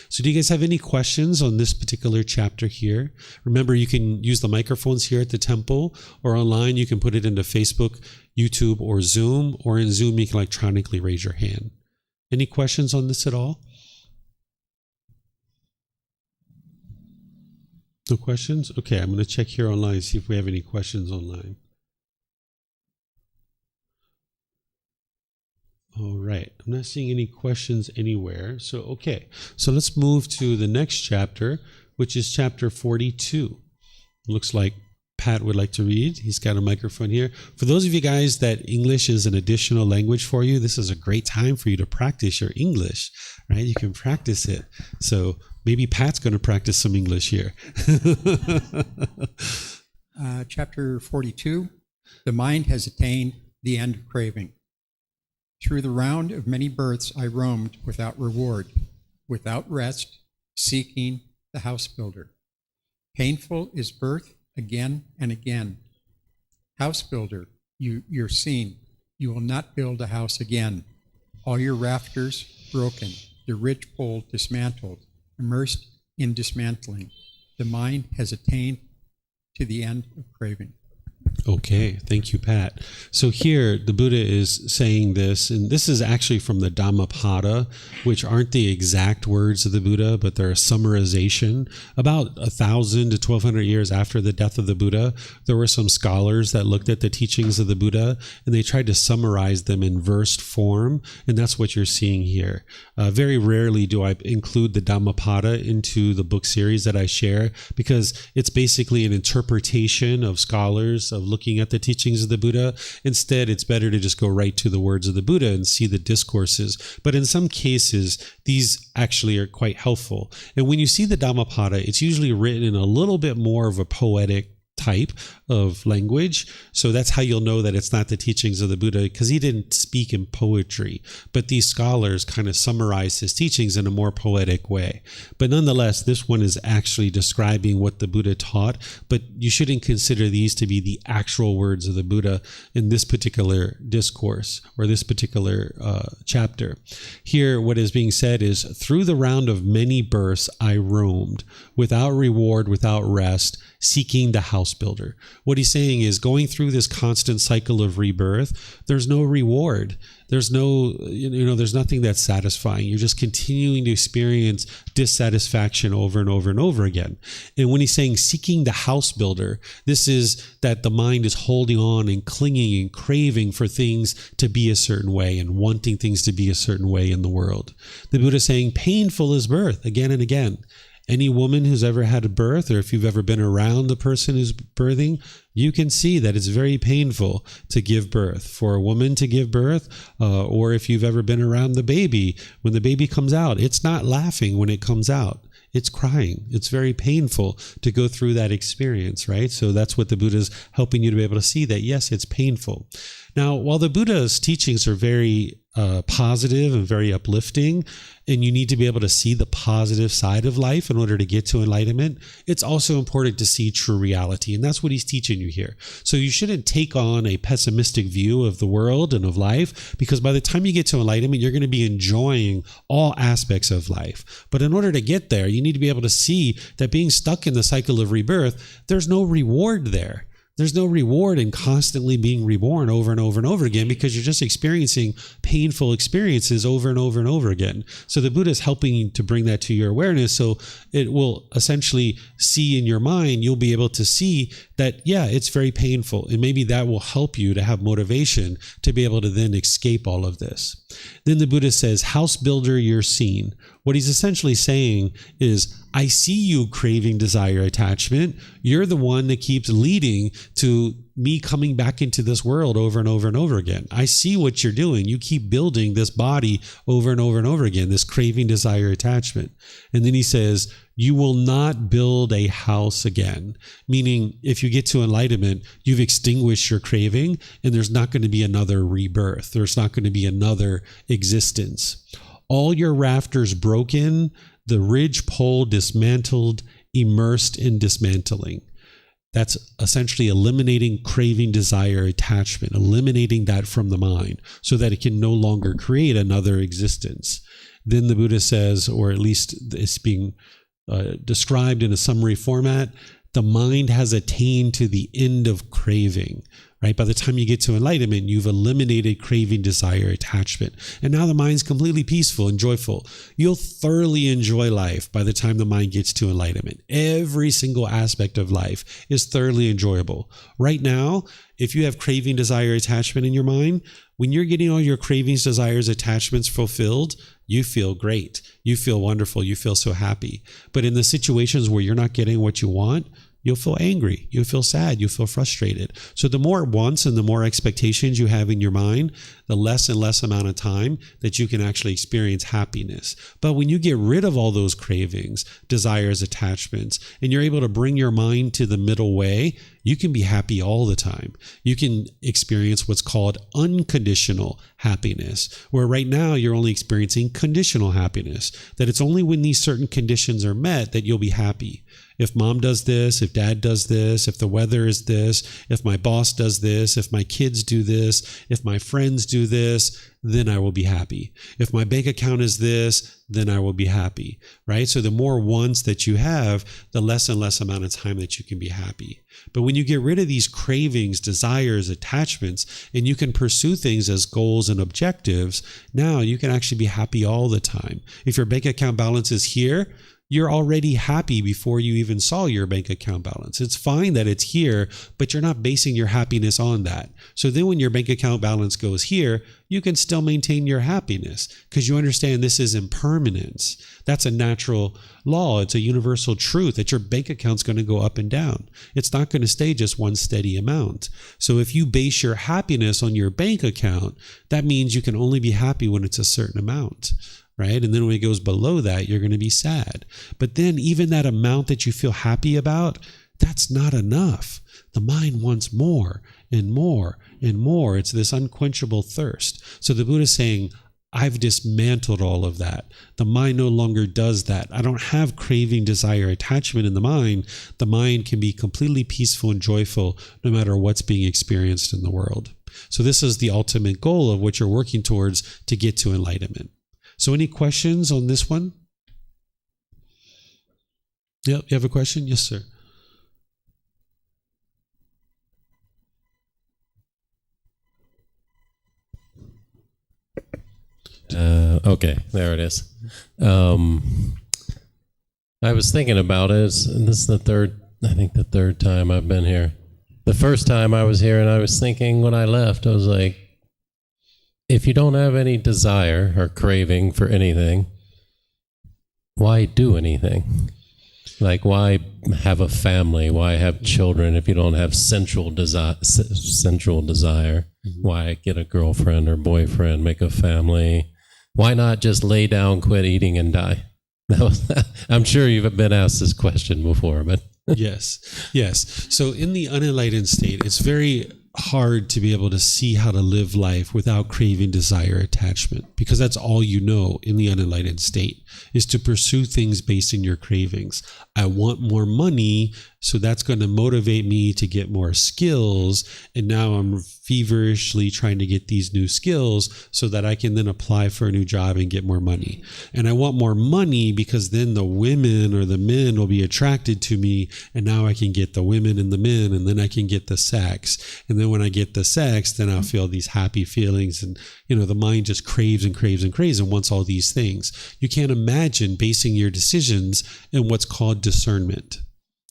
So do you guys have any questions on this particular chapter here? Remember, you can use the microphones here at the temple, or online you can put it into Facebook, YouTube, or Zoom, or in Zoom you can electronically raise your hand. Any questions on this at all? No questions? Okay, I'm going to check here online, see if we have any questions online. All right, I'm not seeing any questions anywhere. So, okay, so let's move to the next chapter, which is chapter 42. Looks like Pat would like to read. He's got a microphone here. For those of you guys that English is an additional language for you, this is a great time for you to practice your English, right? You can practice it. So maybe Pat's going to practice some English here. Chapter 42, the mind has attained the end of craving. Through the round of many births I roamed without reward, without rest, seeking the house builder. Painful is birth again and again. House builder, you're seen. You will not build a house again. All your rafters broken, the ridge pole dismantled, immersed in dismantling. The mind has attained to the end of craving. Okay, thank you, Pat. So here the Buddha is saying this, and this is actually from the Dhammapada, which aren't the exact words of the Buddha, but they're a summarization. About 1,000 to 1,200 years after the death of the Buddha, there were some scholars that looked at the teachings of the Buddha, and they tried to summarize them in versed form, and that's what you're seeing here. Very rarely do I include the Dhammapada into the book series that I share, because it's basically an interpretation of scholars of looking at the teachings of the Buddha. Instead, it's better to just go right to the words of the Buddha and see the discourses. But in some cases, these actually are quite helpful. And when you see the Dhammapada, it's usually written in a little bit more of a poetic type of language. So that's how you'll know that it's not the teachings of the Buddha, because he didn't speak in poetry. But these scholars kind of summarized his teachings in a more poetic way. But nonetheless, this one is actually describing what the Buddha taught, but you shouldn't consider these to be the actual words of the Buddha in this particular discourse or this particular chapter. Here, what is being said is, through the round of many births I roamed, without reward, without rest, seeking the house builder. What he's saying is, going through this constant cycle of rebirth, there's no reward. There's no, there's nothing that's satisfying. You're just continuing to experience dissatisfaction over and over and over again. And when he's saying seeking the house builder, this is that the mind is holding on and clinging and craving for things to be a certain way and wanting things to be a certain way in the world. The Buddha is saying painful is birth again and again. Any woman who's ever had a birth, or if you've ever been around the person who's birthing, you can see that it's very painful to give birth. For a woman to give birth, or if you've ever been around the baby, when the baby comes out, it's not laughing when it comes out. It's crying. It's very painful to go through that experience, right? So that's what the Buddha is helping you to be able to see, that yes, it's painful. Now, while the Buddha's teachings are very positive and very uplifting, and you need to be able to see the positive side of life in order to get to enlightenment, it's also important to see true reality. And that's what he's teaching you here. So you shouldn't take on a pessimistic view of the world and of life, because by the time you get to enlightenment, you're going to be enjoying all aspects of life. But in order to get there, you need to be able to see that being stuck in the cycle of rebirth, there's no reward there. There's no reward in constantly being reborn over and over and over again, because you're just experiencing painful experiences over and over and over again. So the Buddha is helping you to bring that to your awareness, so it will essentially see in your mind, you'll be able to see that, yeah, it's very painful. And maybe that will help you to have motivation to be able to then escape all of this. Then the Buddha says, house builder, you're seen. What he's essentially saying is, I see you craving desire attachment. You're the one that keeps leading to me coming back into this world over and over and over again. I see what you're doing. You keep building this body over and over and over again, this craving desire attachment. And then he says, you will not build a house again. Meaning, if you get to enlightenment, you've extinguished your craving, and there's not going to be another rebirth. There's not going to be another existence. All your rafters broken, the ridge pole dismantled, immersed in dismantling. That's essentially eliminating craving, desire, attachment, eliminating that from the mind so that it can no longer create another existence. Then the Buddha says, or at least it's being described in a summary format, the mind has attained to the end of craving, right? By the time you get to enlightenment, you've eliminated craving, desire, attachment. And now the mind's completely peaceful and joyful. You'll thoroughly enjoy life by the time the mind gets to enlightenment. Every single aspect of life is thoroughly enjoyable. Right now, if you have craving, desire, attachment in your mind, when you're getting all your cravings, desires, attachments fulfilled, you feel great. You feel wonderful. You feel so happy. But in the situations where you're not getting what you want, you'll feel angry. You'll feel sad. You'll feel frustrated. So the more wants and the more expectations you have in your mind, the less and less amount of time that you can actually experience happiness. But when you get rid of all those cravings, desires, attachments, and you're able to bring your mind to the middle way, you can be happy all the time. You can experience what's called unconditional happiness, where right now you're only experiencing conditional happiness, that it's only when these certain conditions are met that you'll be happy. If mom does this, if dad does this, if the weather is this, if my boss does this, if my kids do this, if my friends do this, then I will be happy. If my bank account is this, then I will be happy, right? So the more wants that you have, the less and less amount of time that you can be happy. But when you get rid of these cravings, desires, attachments, and you can pursue things as goals and objectives, now you can actually be happy all the time. If your bank account balance is here, you're already happy before you even saw your bank account balance. It's fine that it's here, but you're not basing your happiness on that. So then when your bank account balance goes here, you can still maintain your happiness because you understand this is impermanence. That's a natural law. It's a universal truth that your bank account's going to go up and down. It's not going to stay just one steady amount. So if you base your happiness on your bank account, that means you can only be happy when it's a certain amount. Right? And then when it goes below that, you're going to be sad. But then even that amount that you feel happy about, that's not enough. The mind wants more and more and more. It's this unquenchable thirst. So the Buddha is saying, I've dismantled all of that. The mind no longer does that. I don't have craving, desire, attachment in the mind. The mind can be completely peaceful and joyful no matter what's being experienced in the world. So this is the ultimate goal of what you're working towards to get to enlightenment. So any questions on this one? Yeah, you have a question? Yes, sir. Okay, there it is. I was thinking about it, and this is the third time I've been here. The first time I was here, and I was thinking when I left, I was like, if you don't have any desire or craving for anything, why do anything? Like, why have a family? Why have children if you don't have central desire? Why get a girlfriend or boyfriend, make a family? Why not just lay down, quit eating, and die? I'm sure you've been asked this question before, but Yes. So in the unenlightened state, it's very hard to be able to see how to live life without craving, desire, attachment, because that's all you know in the unenlightened state is to pursue things based in your cravings. I want more money, so that's going to motivate me to get more skills, and now I'm feverishly trying to get these new skills so that I can then apply for a new job and get more money. And I want more money because then the women or the men will be attracted to me, and now I can get the women and the men, and then I can get the sex. And then when I get the sex, then I'll feel these happy feelings, and the mind just craves and craves and craves and wants all these things. You can't imagine basing your decisions in what's called discernment,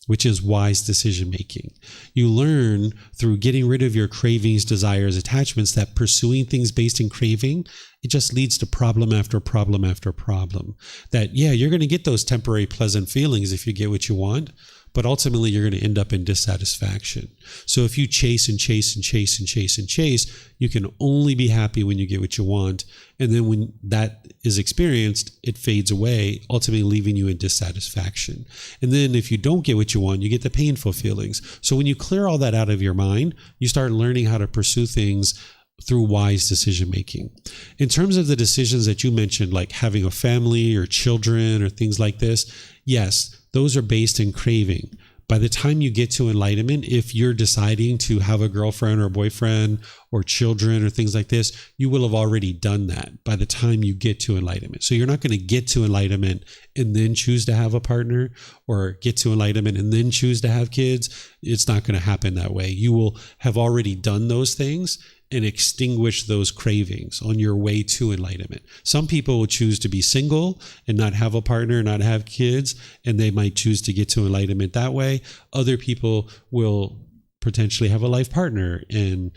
which is wise decision making. You learn through getting rid of your cravings, desires, attachments, that pursuing things based in craving, it just leads to problem after problem after problem. That, you're going to get those temporary pleasant feelings if you get what you want, but ultimately you're going to end up in dissatisfaction. So if you chase and chase and chase and chase and chase, you can only be happy when you get what you want. And then when that is experienced, it fades away, ultimately leaving you in dissatisfaction. And then if you don't get what you want, you get the painful feelings. So when you clear all that out of your mind, you start learning how to pursue things through wise decision making. In terms of the decisions that you mentioned, like having a family or children or things like this, yes, those are based in craving. By the time you get to enlightenment, if you're deciding to have a girlfriend or a boyfriend or children or things like this, you will have already done that by the time you get to enlightenment. So you're not going to get to enlightenment and then choose to have a partner, or get to enlightenment and then choose to have kids. It's not going to happen that way. You will have already done those things and extinguish those cravings on your way to enlightenment. Some people will choose to be single and not have a partner, not have kids, and they might choose to get to enlightenment that way. Other people will potentially have a life partner and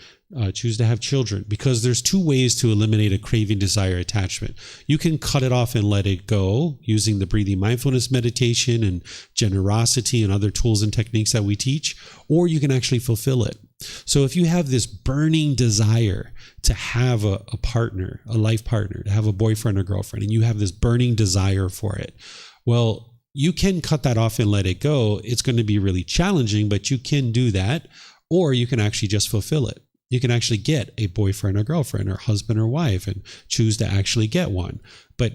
choose to have children, because there's two ways to eliminate a craving, desire, attachment. You can cut it off and let it go using the breathing mindfulness meditation and generosity and other tools and techniques that we teach, or you can actually fulfill it. So if you have this burning desire to have a partner, a life partner, to have a boyfriend or girlfriend, and you have this burning desire for it, well, you can cut that off and let it go. It's going to be really challenging, but you can do that, or you can actually just fulfill it. You can actually get a boyfriend or girlfriend or husband or wife and choose to actually get one. But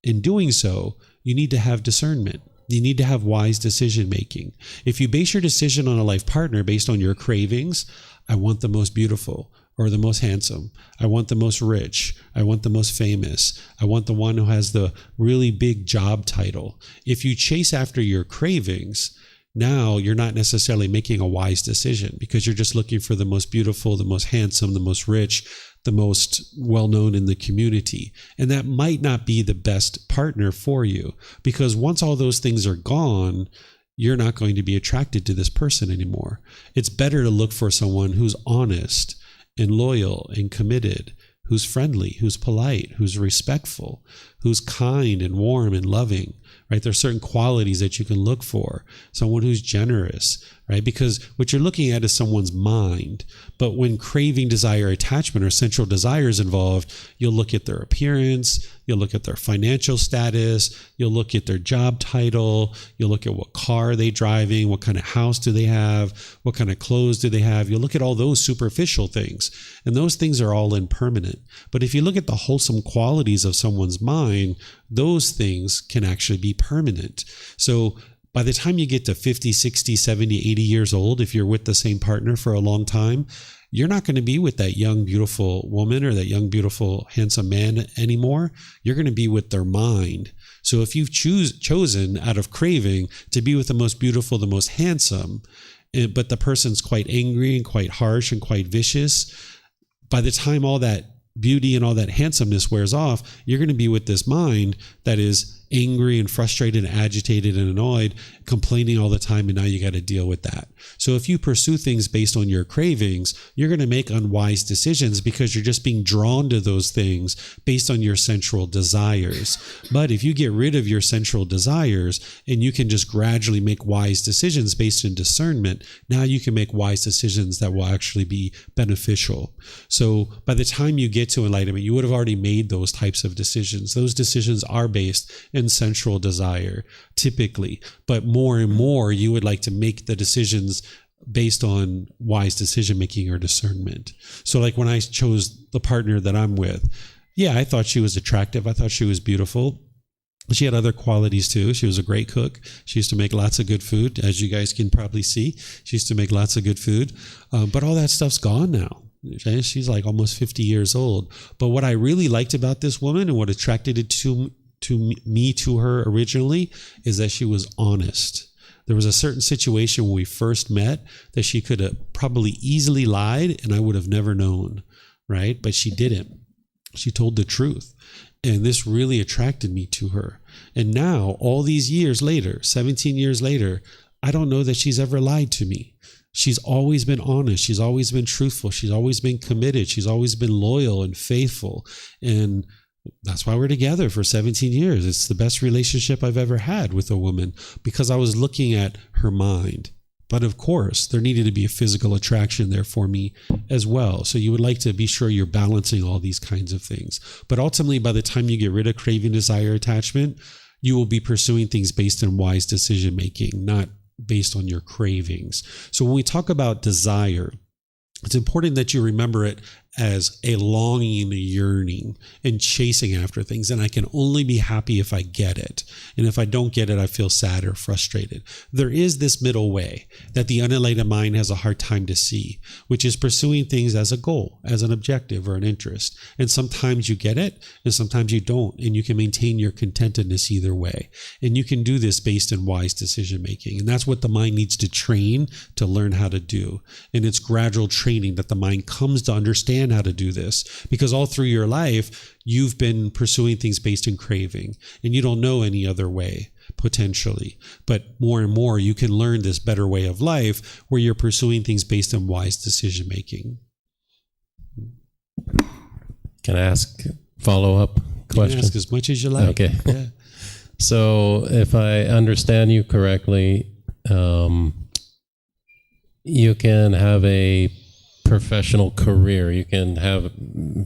in doing so, you need to have discernment. You need to have wise decision making. If you base your decision on a life partner based on your cravings, I want the most beautiful or the most handsome. I want the most rich. I want the most famous. I want the one who has the really big job title. If you chase after your cravings, now you're not necessarily making a wise decision because you're just looking for the most beautiful, the most handsome, the most rich, the most well-known in the community. And that might not be the best partner for you because once all those things are gone, you're not going to be attracted to this person anymore. It's better to look for someone who's honest and loyal and committed, who's friendly, who's polite, who's respectful, who's kind and warm and loving, right? There are certain qualities that you can look for. Someone who's generous, right? Because what you're looking at is someone's mind. But when craving, desire, attachment, or sensual desire is involved, you'll look at their appearance, you'll look at their financial status, you'll look at their job title, you'll look at what car they're driving, what kind of house do they have, what kind of clothes do they have. You'll look at all those superficial things, and those things are all impermanent. But if you look at the wholesome qualities of someone's mind, those things can actually be permanent. So by the time you get to 50, 60, 70, 80 years old, if you're with the same partner for a long time, you're not going to be with that young, beautiful woman or that young, beautiful, handsome man anymore. You're going to be with their mind. So if you've chosen out of craving to be with the most beautiful, the most handsome, but the person's quite angry and quite harsh and quite vicious, by the time all that beauty and all that handsomeness wears off, you're going to be with this mind that is angry and frustrated and agitated and annoyed, complaining all the time, and now you got to deal with that. So if you pursue things based on your cravings, you're going to make unwise decisions because you're just being drawn to those things based on your sensual desires. But if you get rid of your sensual desires and you can just gradually make wise decisions based on discernment, now you can make wise decisions that will actually be beneficial. So by the time you get to enlightenment, you would have already made those types of decisions. Those decisions are based in sensual desire, typically. But more and more, you would like to make the decisions based on wise decision-making or discernment. So like when I chose the partner that I'm with, yeah, I thought she was attractive. I thought she was beautiful. She had other qualities too. She was a great cook. She used to make lots of good food, as you guys can probably see. She used to make lots of good food. But all that stuff's gone now. Okay? She's like almost 50 years old. But what I really liked about this woman and what attracted it to me to her originally is that she was honest. There was a certain situation when we first met that she could have probably easily lied and I would have never known, right? But she didn't. She told the truth. And this really attracted me to her. And now, all these years later, 17 years later, I don't know that she's ever lied to me. She's always been honest. She's always been truthful. She's always been committed. She's always been loyal and faithful. And that's why we're together for 17 years. It's the best relationship I've ever had with a woman because I was looking at her mind. But of course, there needed to be a physical attraction there for me as well. So you would like to be sure you're balancing all these kinds of things. But ultimately, by the time you get rid of craving, desire, attachment, you will be pursuing things based on wise decision making, not based on your cravings. So when we talk about desire, it's important that you remember it as a longing, a yearning, and chasing after things. And I can only be happy if I get it. And if I don't get it, I feel sad or frustrated. There is this middle way that the unenlightened mind has a hard time to see, which is pursuing things as a goal, as an objective or an interest. And sometimes you get it, and sometimes you don't. And you can maintain your contentedness either way. And you can do this based on wise decision making. And that's what the mind needs to train to learn how to do. And it's gradual training that the mind comes to understand how to do this, because all through your life you've been pursuing things based in craving and you don't know any other way potentially. But more and more you can learn this better way of life where you're pursuing things based on wise decision making. Can I ask follow-up question? You can ask as much as you like. Okay. Yeah. So if I understand you correctly, you can have a professional career, you can have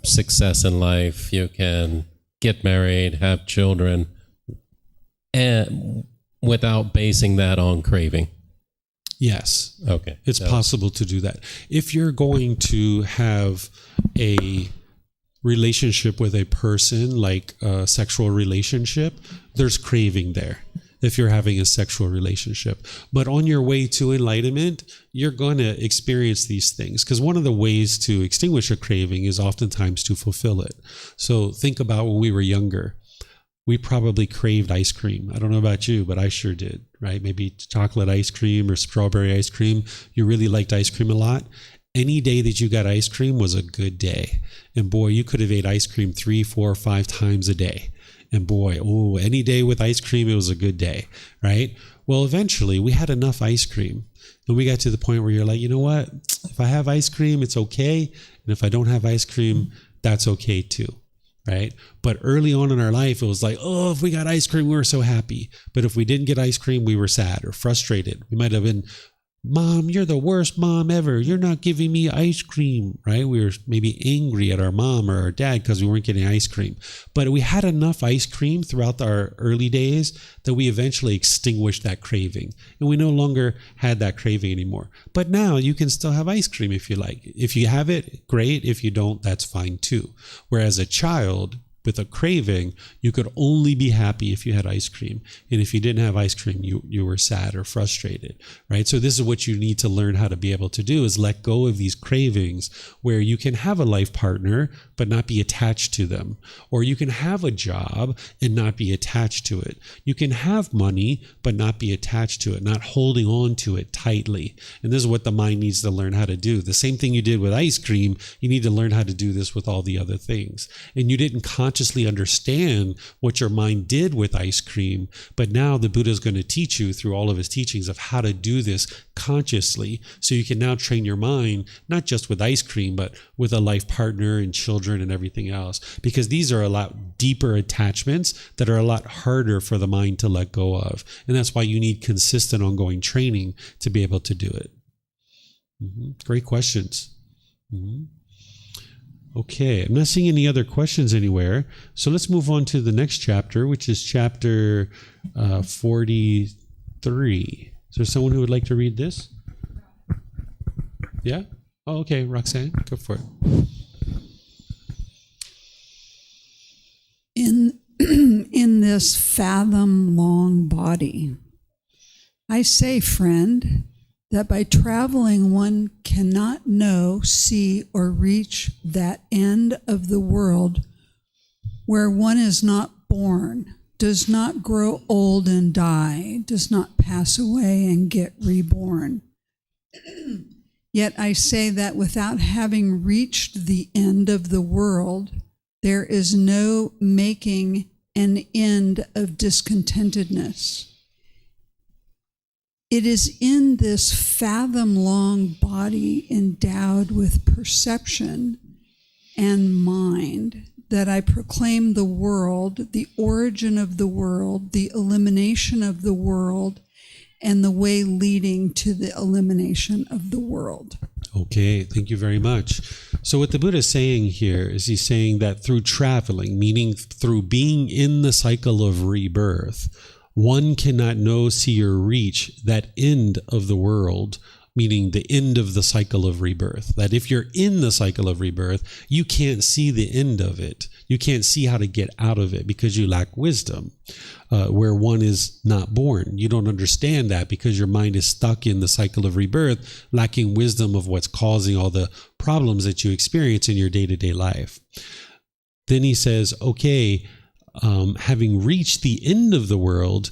success in life, you can get married, have children, and without basing that on craving. Yes. Okay. It's possible to do that. If you're going to have a relationship with a person, like a sexual relationship, there's craving there. if you're having a sexual relationship. But on your way to enlightenment, you're going to experience these things, because one of the ways to extinguish a craving is oftentimes to fulfill it. So think about when we were younger. We probably craved ice cream. I don't know about you, but I sure did, right? Maybe chocolate ice cream or strawberry ice cream. You really liked ice cream a lot. Any day that you got ice cream was a good day. And boy, you could have ate ice cream 3, 4, 5 times a day. And boy, any day with ice cream, it was a good day, right? Well, eventually we had enough ice cream. And we got to the point where you're like, you know what? If I have ice cream, it's okay. And if I don't have ice cream, that's okay too. Right? But early on in our life, it was like, oh, if we got ice cream, we were so happy. But if we didn't get ice cream, we were sad or frustrated. We might have been, Mom, you're the worst mom ever. You're not giving me ice cream, right? We were maybe angry at our mom or our dad because we weren't getting ice cream. But we had enough ice cream throughout our early days that we eventually extinguished that craving. And we no longer had that craving anymore. But now you can still have ice cream if you like. If you have it, great. If you don't, that's fine too. Whereas a child with a craving, you could only be happy if you had ice cream. And if you didn't have ice cream, you were sad or frustrated, right? So this is what you need to learn how to be able to do, is let go of these cravings, where you can have a life partner, but not be attached to them. Or you can have a job and not be attached to it. You can have money, but not be attached to it, not holding on to it tightly. And this is what the mind needs to learn how to do. The same thing you did with ice cream, you need to learn how to do this with all the other things. And you didn't consciously understand what your mind did with ice cream, but now the Buddha is going to teach you through all of his teachings of how to do this consciously, so you can now train your mind, not just with ice cream, but with a life partner and children and everything else, because these are a lot deeper attachments that are a lot harder for the mind to let go of. And that's why you need consistent ongoing training to be able to do it. Great questions. Okay, I'm not seeing any other questions anywhere. So let's move on to the next chapter, which is chapter 43. Is there someone who would like to read this? Yeah? Oh, okay, Roxanne, go for it. In this fathom-long body, I say, friend, that by traveling one cannot know, see, or reach that end of the world where one is not born, does not grow old and die, does not pass away and get reborn. Yet I say that without having reached the end of the world, there is no making an end of discontentedness. It is in this fathom-long body endowed with perception and mind that I proclaim the world, the origin of the world, the elimination of the world, and the way leading to the elimination of the world. Okay, thank you very much. So what the Buddha is saying here is he's saying that through traveling, meaning through being in the cycle of rebirth, one cannot know, see, or reach that end of the world, meaning the end of the cycle of rebirth. That if you're in the cycle of rebirth, you can't see the end of it. You can't see how to get out of it because you lack wisdom. Where one is not born, you don't understand that because your mind is stuck in the cycle of rebirth, lacking wisdom of what's causing all the problems that you experience in your day-to-day life. Then he says, okay, having reached the end of the world,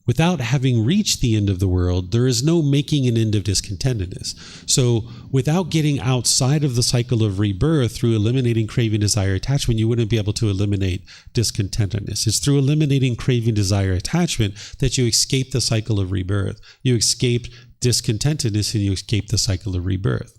without having reached the end of the world, there is no making an end of discontentedness. So without getting outside of the cycle of rebirth through eliminating craving, desire, attachment, you wouldn't be able to eliminate discontentedness. It's through eliminating craving, desire, attachment that you escape the cycle of rebirth. You escape discontentedness and you escape the cycle of rebirth.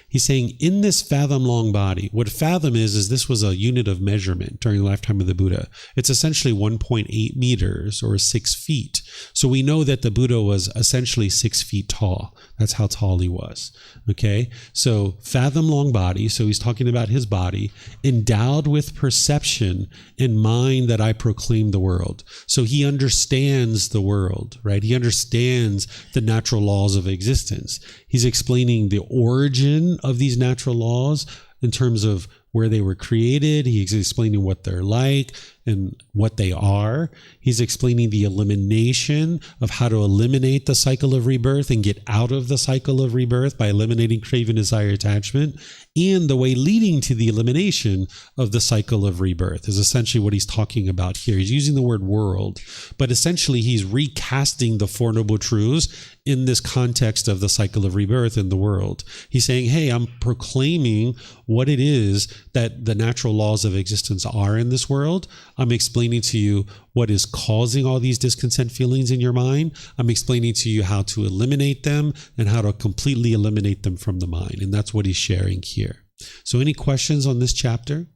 He's saying in this fathom-long body, what fathom is this was a unit of measurement during the lifetime of the Buddha. It's essentially 1.8 meters or 6 feet. So we know that the Buddha was essentially 6 feet tall. That's how tall he was. Okay? So fathom-long body, so he's talking about his body, endowed with perception and mind that I proclaim the world. So he understands the world, right? He understands the natural laws of existence. He's explaining the origin of these natural laws in terms of where they were created. He's explaining what they're like, and what they are. He's explaining the elimination of how to eliminate the cycle of rebirth and get out of the cycle of rebirth by eliminating craving, desire, attachment, and the way leading to the elimination of the cycle of rebirth is essentially what he's talking about here. He's using the word world, but essentially he's recasting the Four Noble Truths in this context of the cycle of rebirth in the world. He's saying, hey, I'm proclaiming what it is that the natural laws of existence are in this world. I'm explaining to you what is causing all these discontent feelings in your mind. I'm explaining to you how to eliminate them and how to completely eliminate them from the mind. And that's what he's sharing here. So any questions on this chapter?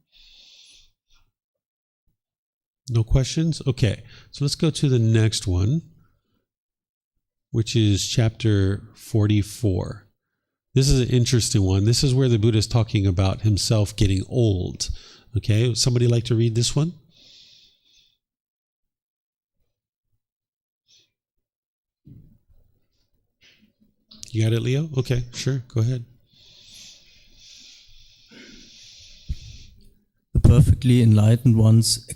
No questions? Okay, so let's go to the next one, which is chapter 44. This is an interesting one. This is where the Buddha is talking about himself getting old. Okay, somebody like to read this one? You got it, Leo? Okay, sure, go ahead. The perfectly enlightened one's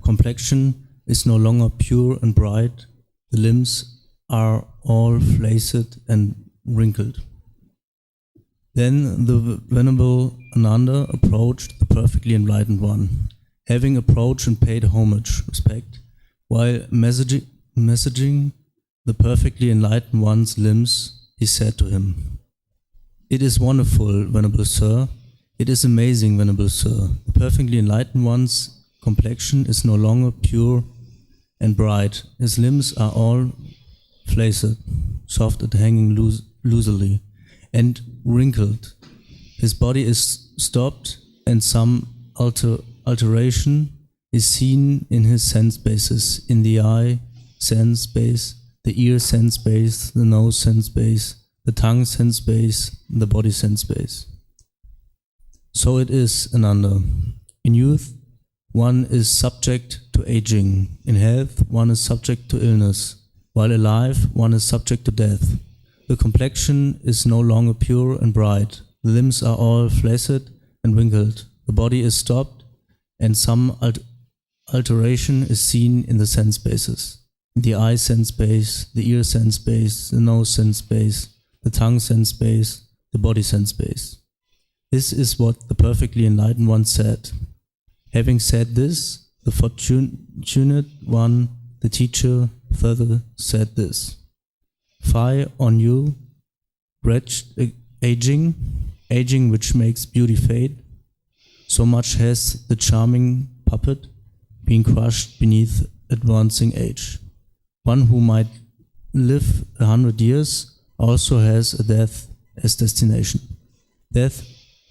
complexion is no longer pure and bright. The limbs are all flaccid and wrinkled. Then the Venerable Ananda approached the perfectly enlightened one. Having approached and paid homage, respect, while messaging the perfectly enlightened one's limbs, he said to him, "It is wonderful, Venerable Sir. It is amazing, Venerable Sir. The perfectly enlightened one's complexion is no longer pure and bright. His limbs are all flaccid, soft and hanging loosely, and wrinkled. His body is stopped, and some alteration is seen in his sense bases, in the eye sense base, the ear sense base, the nose sense base, the tongue sense base, the body sense base. So it is, Ananda. In youth, one is subject to aging. In health, one is subject to illness. While alive, one is subject to death. The complexion is no longer pure and bright. The limbs are all flaccid and wrinkled. The body is stopped, and some alteration is seen in the sense bases. The eye sense base, the ear sense base, the nose sense base, the tongue sense base, the body sense base. This is what the perfectly enlightened one said. Having said this, the fortunate one, the teacher, further said this: "Fie on you, wretched aging which makes beauty fade. So much has the charming puppet been crushed beneath advancing age. One who might live 100 years also has a death as destination. Death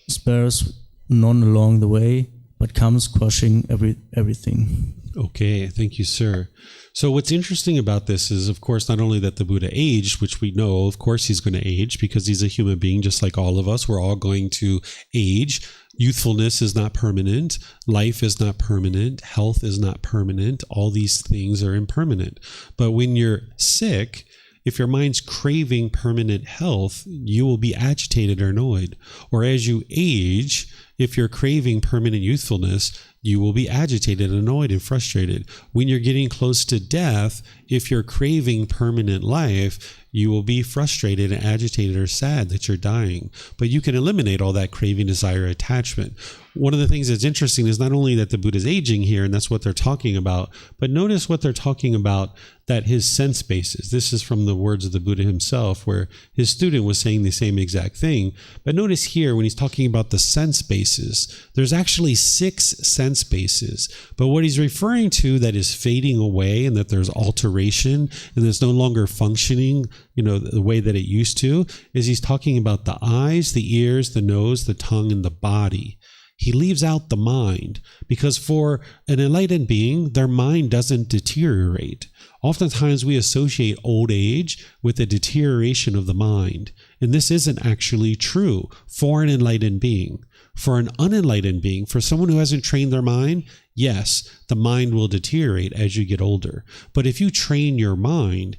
spares none along the way, but comes crushing everything." Okay, thank you, sir. So what's interesting about this is, of course, not only that the Buddha aged, which we know, of course, he's going to age because he's a human being just like all of us. We're all going to age. Youthfulness is not permanent. Life is not permanent. Health is not permanent. All these things are impermanent. But when you're sick, if your mind's craving permanent health, you will be agitated or annoyed. Or as you age, if you're craving permanent youthfulness, you will be agitated, annoyed, and frustrated. When you're getting close to death, if you're craving permanent life, you will be frustrated and agitated or sad that you're dying. But you can eliminate all that craving, desire, attachment. One of the things that's interesting is not only that the Buddha's aging here, and that's what they're talking about, but notice what they're talking about, that his sense bases. This is from the words of the Buddha himself, where his student was saying the same exact thing. But notice here, when he's talking about the sense bases, there's actually 6 sense bases. But what he's referring to that is fading away and that there's alteration and there's no longer functioning, the way that it used to, is he's talking about the eyes, the ears, the nose, the tongue, and the body. He leaves out the mind because for an enlightened being, their mind doesn't deteriorate. Oftentimes we associate old age with a deterioration of the mind, and this isn't actually true for an enlightened being. For an unenlightened being, for someone who hasn't trained their mind, yes, the mind will deteriorate as you get older. But if you train your mind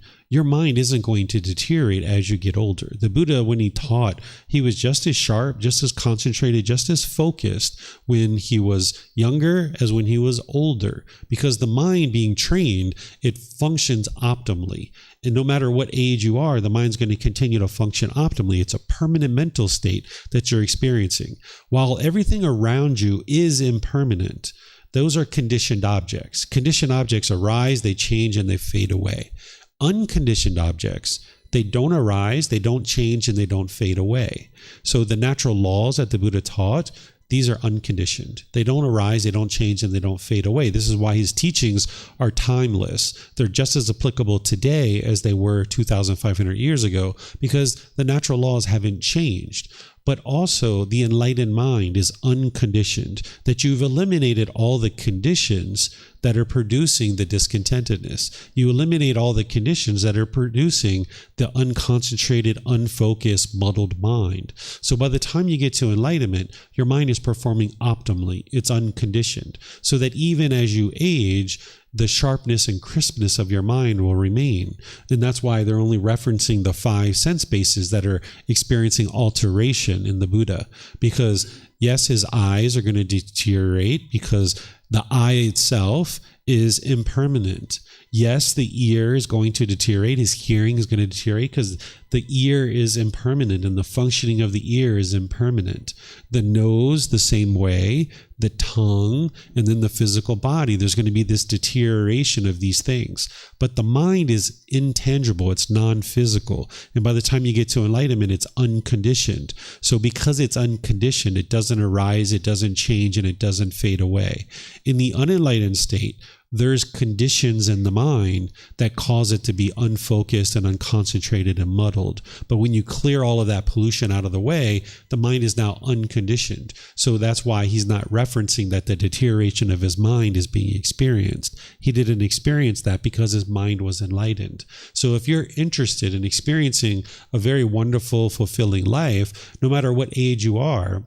isn't going to deteriorate as you get older. The Buddha, when he taught, he was just as sharp, just as concentrated, just as focused when he was younger as when he was older. Because the mind being trained, it functions optimally. And no matter what age you are, the mind's going to continue to function optimally. It's a permanent mental state that you're experiencing. While everything around you is impermanent, those are conditioned objects. Conditioned objects arise, they change, and they fade away. Unconditioned objects, they don't arise, they don't change, and they don't fade away. So the natural laws that the Buddha taught, these are unconditioned. They don't arise, they don't change, and they don't fade away. This is why his teachings are timeless. They're just as applicable today as they were 2,500 years ago, because the natural laws haven't changed. But also the enlightened mind is unconditioned, that you've eliminated all the conditions that are producing the discontentedness. You eliminate all the conditions that are producing the unconcentrated, unfocused, muddled mind. So by the time you get to enlightenment, your mind is performing optimally. It's unconditioned. So that even as you age, the sharpness and crispness of your mind will remain. And that's why they're only referencing the 5 sense bases that are experiencing alteration in the Buddha. Because yes, his eyes are going to deteriorate because the eye itself is impermanent. Yes, the ear is going to deteriorate. His hearing is going to deteriorate because the ear is impermanent and the functioning of the ear is impermanent. The nose, the same way, the tongue, and then the physical body. There's going to be this deterioration of these things. But the mind is intangible. It's non-physical. And by the time you get to enlightenment, it's unconditioned. So because it's unconditioned, it doesn't arise, it doesn't change, and it doesn't fade away. In the unenlightened state, there's conditions in the mind that cause it to be unfocused and unconcentrated and muddled. But when you clear all of that pollution out of the way, the mind is now unconditioned. So that's why he's not referencing that the deterioration of his mind is being experienced. He didn't experience that because his mind was enlightened. So if you're interested in experiencing a very wonderful, fulfilling life, no matter what age you are,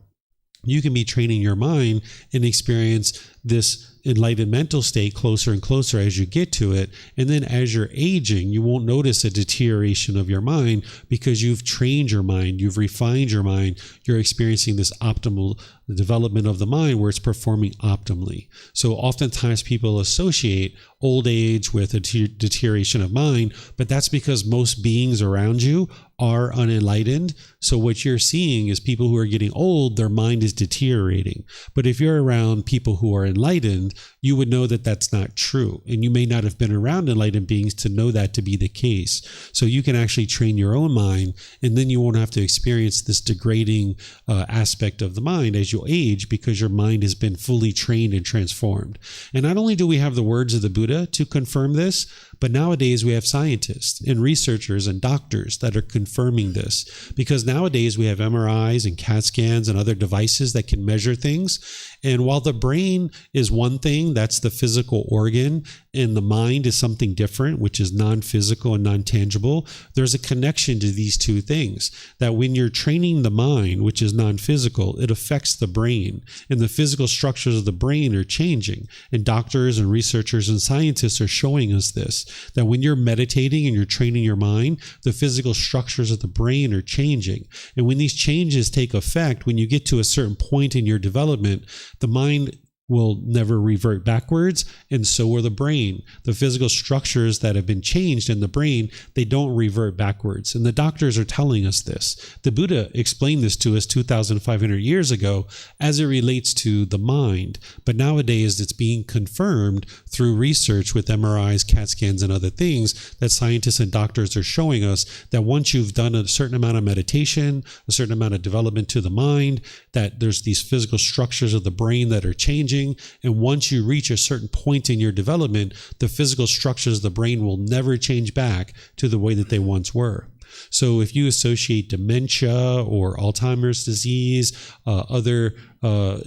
you can be training your mind and experience this enlightened mental state closer and closer as you get to it. And then as you're aging, you won't notice a deterioration of your mind because you've trained your mind, you've refined your mind, you're experiencing this optimal development of the mind where it's performing optimally. So oftentimes people associate old age with a deterioration of mind, but that's because most beings around you are unenlightened. So what you're seeing is people who are getting old, their mind is deteriorating. But if you're around people who are enlightened, you would know that that's not true. And you may not have been around enlightened beings to know that to be the case. So you can actually train your own mind, and then you won't have to experience this degrading aspect of the mind as you age, because your mind has been fully trained and transformed. And not only do we have the words of the Buddha to confirm this, but nowadays we have scientists and researchers and doctors that are confirming this, because nowadays we have MRIs and CAT scans and other devices that can measure things. And while the brain is one thing, that's the physical organ, and the mind is something different, which is non-physical and non-tangible, there's a connection to these two things. That when you're training the mind, which is non-physical, it affects the brain, and the physical structures of the brain are changing. And doctors and researchers and scientists are showing us this, that when you're meditating and you're training your mind, the physical structures of the brain are changing. And when these changes take effect, when you get to a certain point in your development, the mind will never revert backwards, and so will the brain. The physical structures that have been changed in the brain, they don't revert backwards. And the doctors are telling us this. The Buddha explained this to us 2,500 years ago as it relates to the mind. But nowadays it's being confirmed through research with MRIs, CAT scans, and other things that scientists and doctors are showing us that once you've done a certain amount of meditation, a certain amount of development to the mind, that there's these physical structures of the brain that are changing. And once you reach a certain point in your development, the physical structures of the brain will never change back to the way that they once were. So if you associate dementia or Alzheimer's disease, other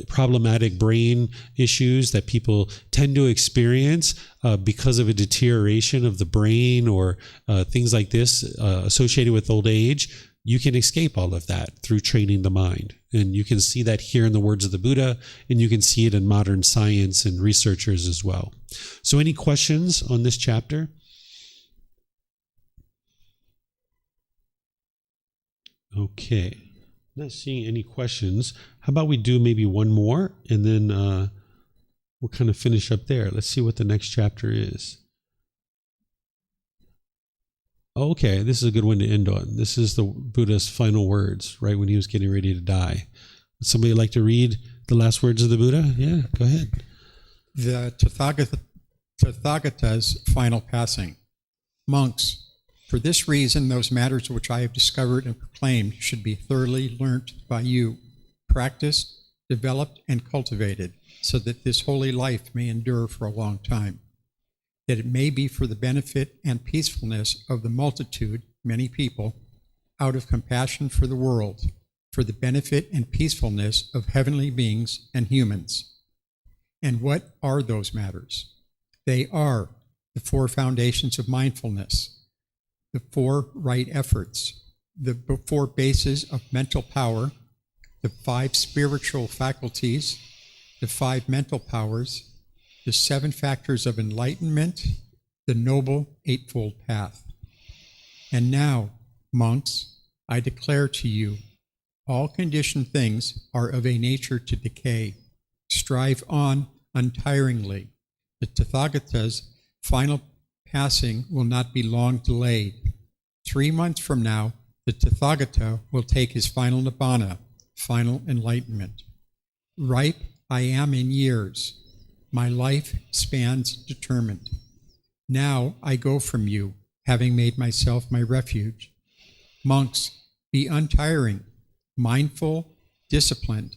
problematic brain issues that people tend to experience because of a deterioration of the brain or things like this associated with old age, you can escape all of that through training the mind. And you can see that here in the words of the Buddha, and you can see it in modern science and researchers as well. So any questions on this chapter? Okay. Not seeing any questions. How about we do maybe one more, and then we'll kind of finish up there. Let's see what the next chapter is. Okay, this is a good one to end on. This is the Buddha's final words, right when he was getting ready to die. Would somebody like to read the last words of the Buddha? Yeah, go ahead. The Tathagata's final passing. Monks, for this reason, those matters which I have discovered and proclaimed should be thoroughly learnt by you, practiced, developed, and cultivated, so that this holy life may endure for a long time, that it may be for the benefit and peacefulness of the multitude, many people, out of compassion for the world, for the benefit and peacefulness of heavenly beings and humans. And what are those matters? They are the 4 foundations of mindfulness, the 4 right efforts, the 4 bases of mental power, the 5 spiritual faculties, the 5 mental powers, the 7 factors of enlightenment, the noble eightfold path. And now, monks, I declare to you, all conditioned things are of a nature to decay. Strive on untiringly. The Tathagata's final passing will not be long delayed. 3 months from now, the Tathagata will take his final nibbana, final enlightenment. Ripe I am in years. My life spans determined. Now I go from you, having made myself my refuge. Monks, be untiring, mindful, disciplined,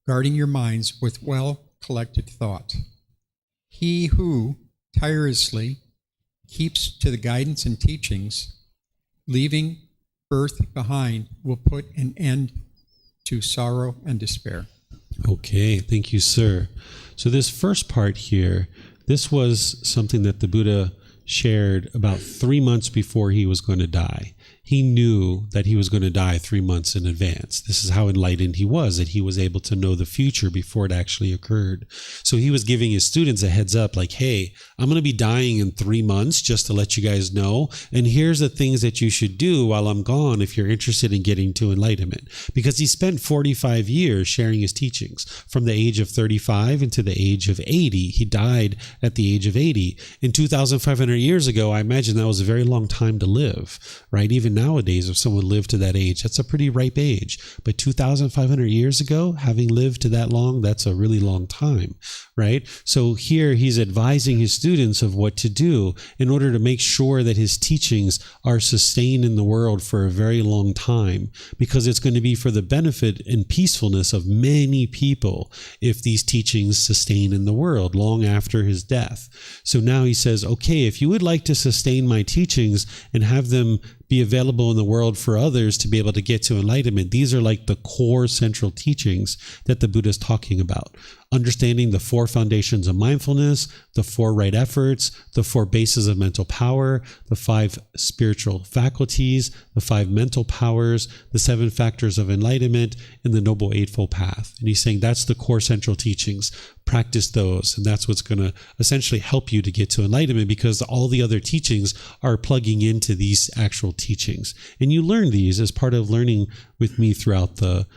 guarding your minds with well-collected thought. He who tirelessly keeps to the guidance and teachings, leaving birth behind, will put an end to sorrow and despair. Okay, thank you, sir. So this first part here, this was something that the Buddha shared about 3 months before he was going to die. He knew that he was going to die 3 months in advance. This is how enlightened he was, that he was able to know the future before it actually occurred. So he was giving his students a heads up like, hey, I'm going to be dying in 3 months just to let you guys know. And here's the things that you should do while I'm gone if you're interested in getting to enlightenment. Because he spent 45 years sharing his teachings. From the age of 35 into the age of 80. He died at the age of 80. In 2,500 years ago, I imagine that was a very long time to live, right? Even nowadays, if someone lived to that age, that's a pretty ripe age. But 2,500 years ago, having lived to that long, that's a really long time, right? So here he's advising his students of what to do in order to make sure that his teachings are sustained in the world for a very long time, because it's going to be for the benefit and peacefulness of many people if these teachings sustain in the world long after his death. So now he says, okay, if you would like to sustain my teachings and have them be available in the world for others to be able to get to enlightenment, these are like the core central teachings that the Buddha is talking about. Understanding the 4 foundations of mindfulness, the 4 right efforts, the 4 bases of mental power, the 5 spiritual faculties, the 5 mental powers, the 7 factors of enlightenment, and the noble eightfold path. And he's saying that's the core central teachings. Practice those, and that's what's going to essentially help you to get to enlightenment, because all the other teachings are plugging into these actual teachings. And you learn these as part of learning with me throughout the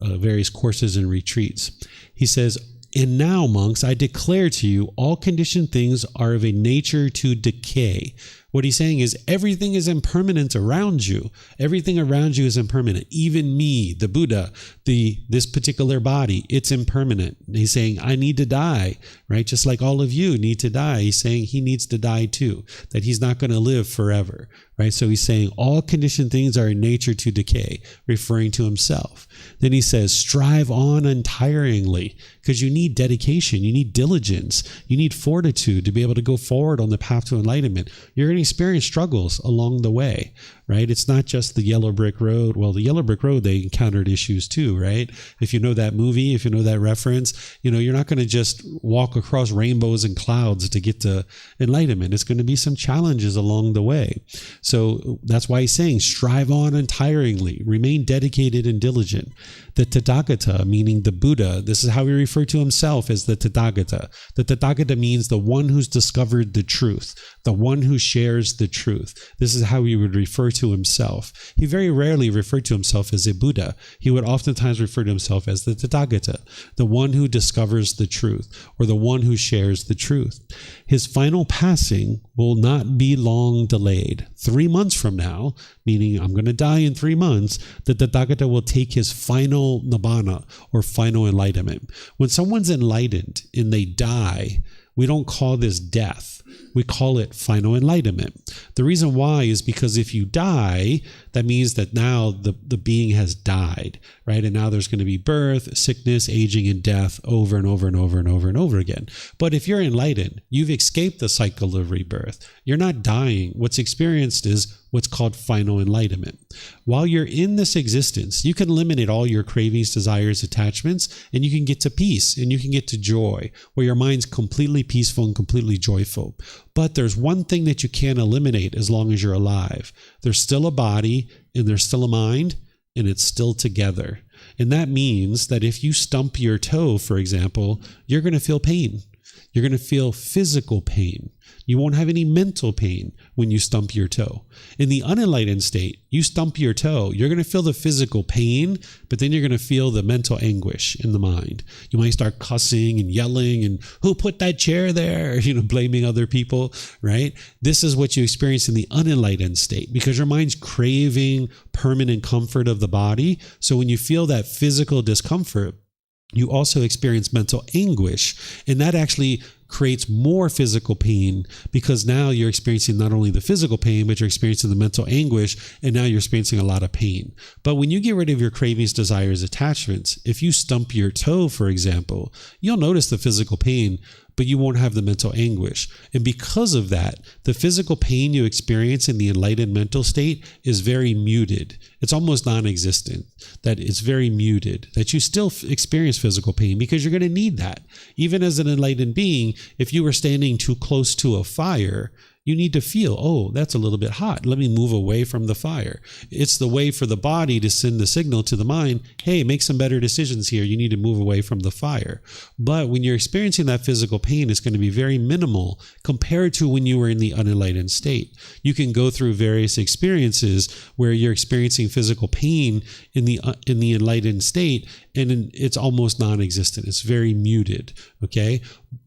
various courses and retreats. He says, and now, monks, I declare to you, all conditioned things are of a nature to decay. What he's saying is everything is impermanent around you. Everything around you is impermanent. Even me, the Buddha, this particular body, it's impermanent. He's saying, I need to die, right? Just like all of you need to die. He's saying he needs to die too, that he's not going to live forever, right? So he's saying all conditioned things are in nature to decay, referring to himself. Then he says, strive on untiringly, because you need dedication, you need diligence, you need fortitude to be able to go forward on the path to enlightenment. You're going to experience struggles along the way, right? It's not just the yellow brick road. Well, the yellow brick road, they encountered issues too, right? If you know that movie, if you know that reference, you're not going to just walk across rainbows and clouds to get to enlightenment. It's going to be some challenges along the way. So that's why he's saying, strive on untiringly, remain dedicated and diligent. The Tathagata, meaning the Buddha, this is how he referred to himself as the Tathagata. The Tathagata means the one who's discovered the truth, the one who shares the truth. This is how he would refer to himself. He very rarely referred to himself as a Buddha. He would oftentimes refer to himself as the Tathagata, the one who discovers the truth, or the one who shares the truth. His final passing will not be long delayed. 3 months from now, meaning I'm going to die in 3 months, the Tathagata will take his final nibbana, or final enlightenment. When someone's enlightened and they die, we don't call this death. We call it final enlightenment. The reason why is because if you die, that means that now the being has died, right? And now there's going to be birth, sickness, aging, and death over and over and over and over and over again. But if you're enlightened, you've escaped the cycle of rebirth. You're not dying. What's experienced is what's called final enlightenment. While you're in this existence, you can eliminate all your cravings, desires, attachments, and you can get to peace and you can get to joy, where your mind's completely peaceful and completely joyful. But there's one thing that you can't eliminate as long as you're alive. There's still a body and there's still a mind, and it's still together. And that means that if you stump your toe, for example, you're going to feel pain. You're going to feel physical pain. You won't have any mental pain when you stump your toe. In the unenlightened state, you stump your toe, you're going to feel the physical pain, but then you're going to feel the mental anguish in the mind. You might start cussing and yelling and who put that chair there? Blaming other people, right? This is what you experience in the unenlightened state because your mind's craving permanent comfort of the body. So when you feel that physical discomfort, you also experience mental anguish, and that actually creates more physical pain because now you're experiencing not only the physical pain, but you're experiencing the mental anguish, and now you're experiencing a lot of pain. But when you get rid of your cravings, desires, attachments, if you stump your toe, for example, you'll notice the physical pain, but you won't have the mental anguish. And because of that, the physical pain you experience in the enlightened mental state is very muted. It's almost non-existent, that it's very muted, that you still experience physical pain because you're going to need that. Even as an enlightened being, if you were standing too close to a fire, you need to feel, oh, that's a little bit hot. Let me move away from the fire. It's the way for the body to send the signal to the mind, hey, make some better decisions here. You need to move away from the fire. But when you're experiencing that physical pain, it's going to be very minimal compared to when you were in the unenlightened state. You can go through various experiences where you're experiencing physical pain in the enlightened state, and it's almost non-existent. It's very muted, okay?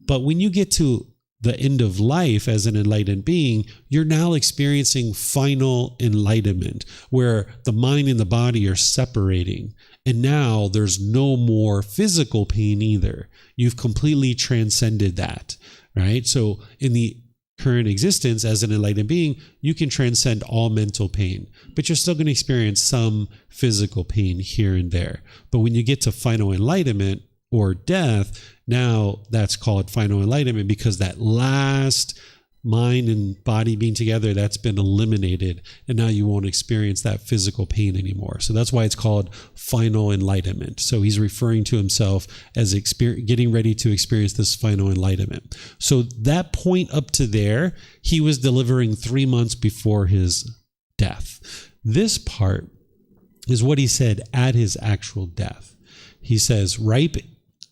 But when you get to the end of life as an enlightened being, you're now experiencing final enlightenment where the mind and the body are separating. And now there's no more physical pain either. You've completely transcended that, right? So in the current existence as an enlightened being, you can transcend all mental pain, but you're still going to experience some physical pain here and there. But when you get to final enlightenment, or death, now that's called final enlightenment because that last mind and body being together, that's been eliminated, and now you won't experience that physical pain anymore. So that's why it's called final enlightenment. So he's referring to himself as getting ready to experience this final enlightenment. So that point up to there, he was delivering 3 months before his death. This part is what he said at his actual death. He says, ripe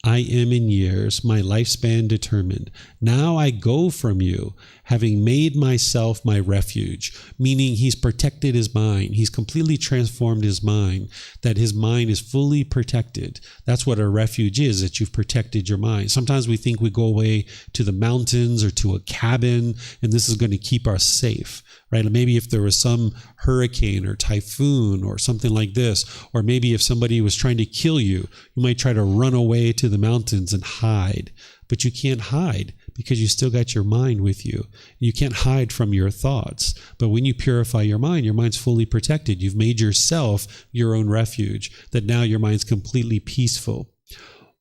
I am in years, my lifespan determined. Now I go from you, having made myself my refuge, meaning he's protected his mind. He's completely transformed his mind, that his mind is fully protected. That's what a refuge is, that you've protected your mind. Sometimes we think we go away to the mountains or to a cabin, and this is going to keep us safe, right? And maybe if there was some hurricane or typhoon or something like this, or maybe if somebody was trying to kill you, you might try to run away to the mountains and hide. But you can't hide because you still got your mind with you. You can't hide from your thoughts. But when you purify your mind's fully protected. You've made yourself your own refuge, that now your mind's completely peaceful.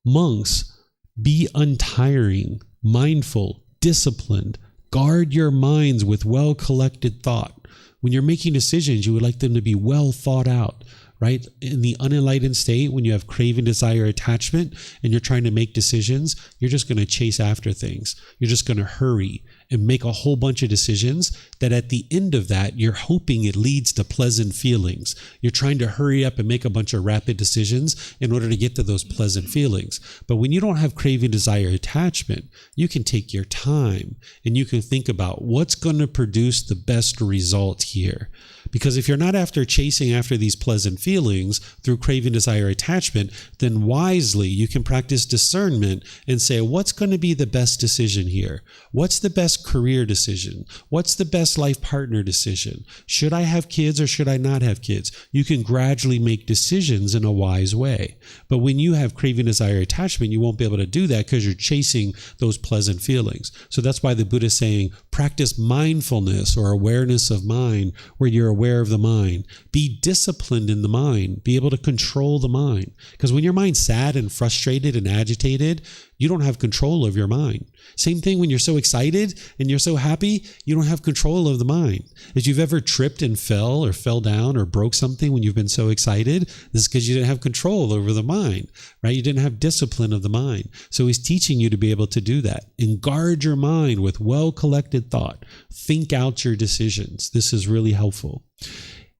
Monks, be untiring, mindful, disciplined, Guard your minds with well-collected thought. When you're making decisions, you would like them to be well thought out, right? In the unenlightened state, when you have craving, desire, attachment, and you're trying to make decisions, you're just going to chase after things. You're just going to hurry and make a whole bunch of decisions that at the end of that, you're hoping it leads to pleasant feelings. You're trying to hurry up and make a bunch of rapid decisions in order to get to those pleasant feelings. But when you don't have craving, desire, attachment, you can take your time and you can think about what's going to produce the best result here. Because if you're not chasing after these pleasant feelings through craving, desire, attachment, then wisely you can practice discernment and say, what's going to be the best decision here? What's the best career decision? What's the best life partner decision? Should I have kids or should I not have kids? You can gradually make decisions in a wise way. But when you have craving, desire, attachment, you won't be able to do that because you're chasing those pleasant feelings. So that's why the Buddha is saying, practice mindfulness or awareness of mind, where you're aware of the mind. Be disciplined in the mind. Be able to control the mind. Because when your mind's sad and frustrated and agitated, you don't have control of your mind. Same thing when you're so excited and you're so happy, you don't have control of the mind. If you've ever tripped and fell down or broke something when you've been so excited, this is because you didn't have control over the mind, right? You didn't have discipline of the mind. So he's teaching you to be able to do that. And guard your mind with well-collected thought. Think out your decisions. This is really helpful.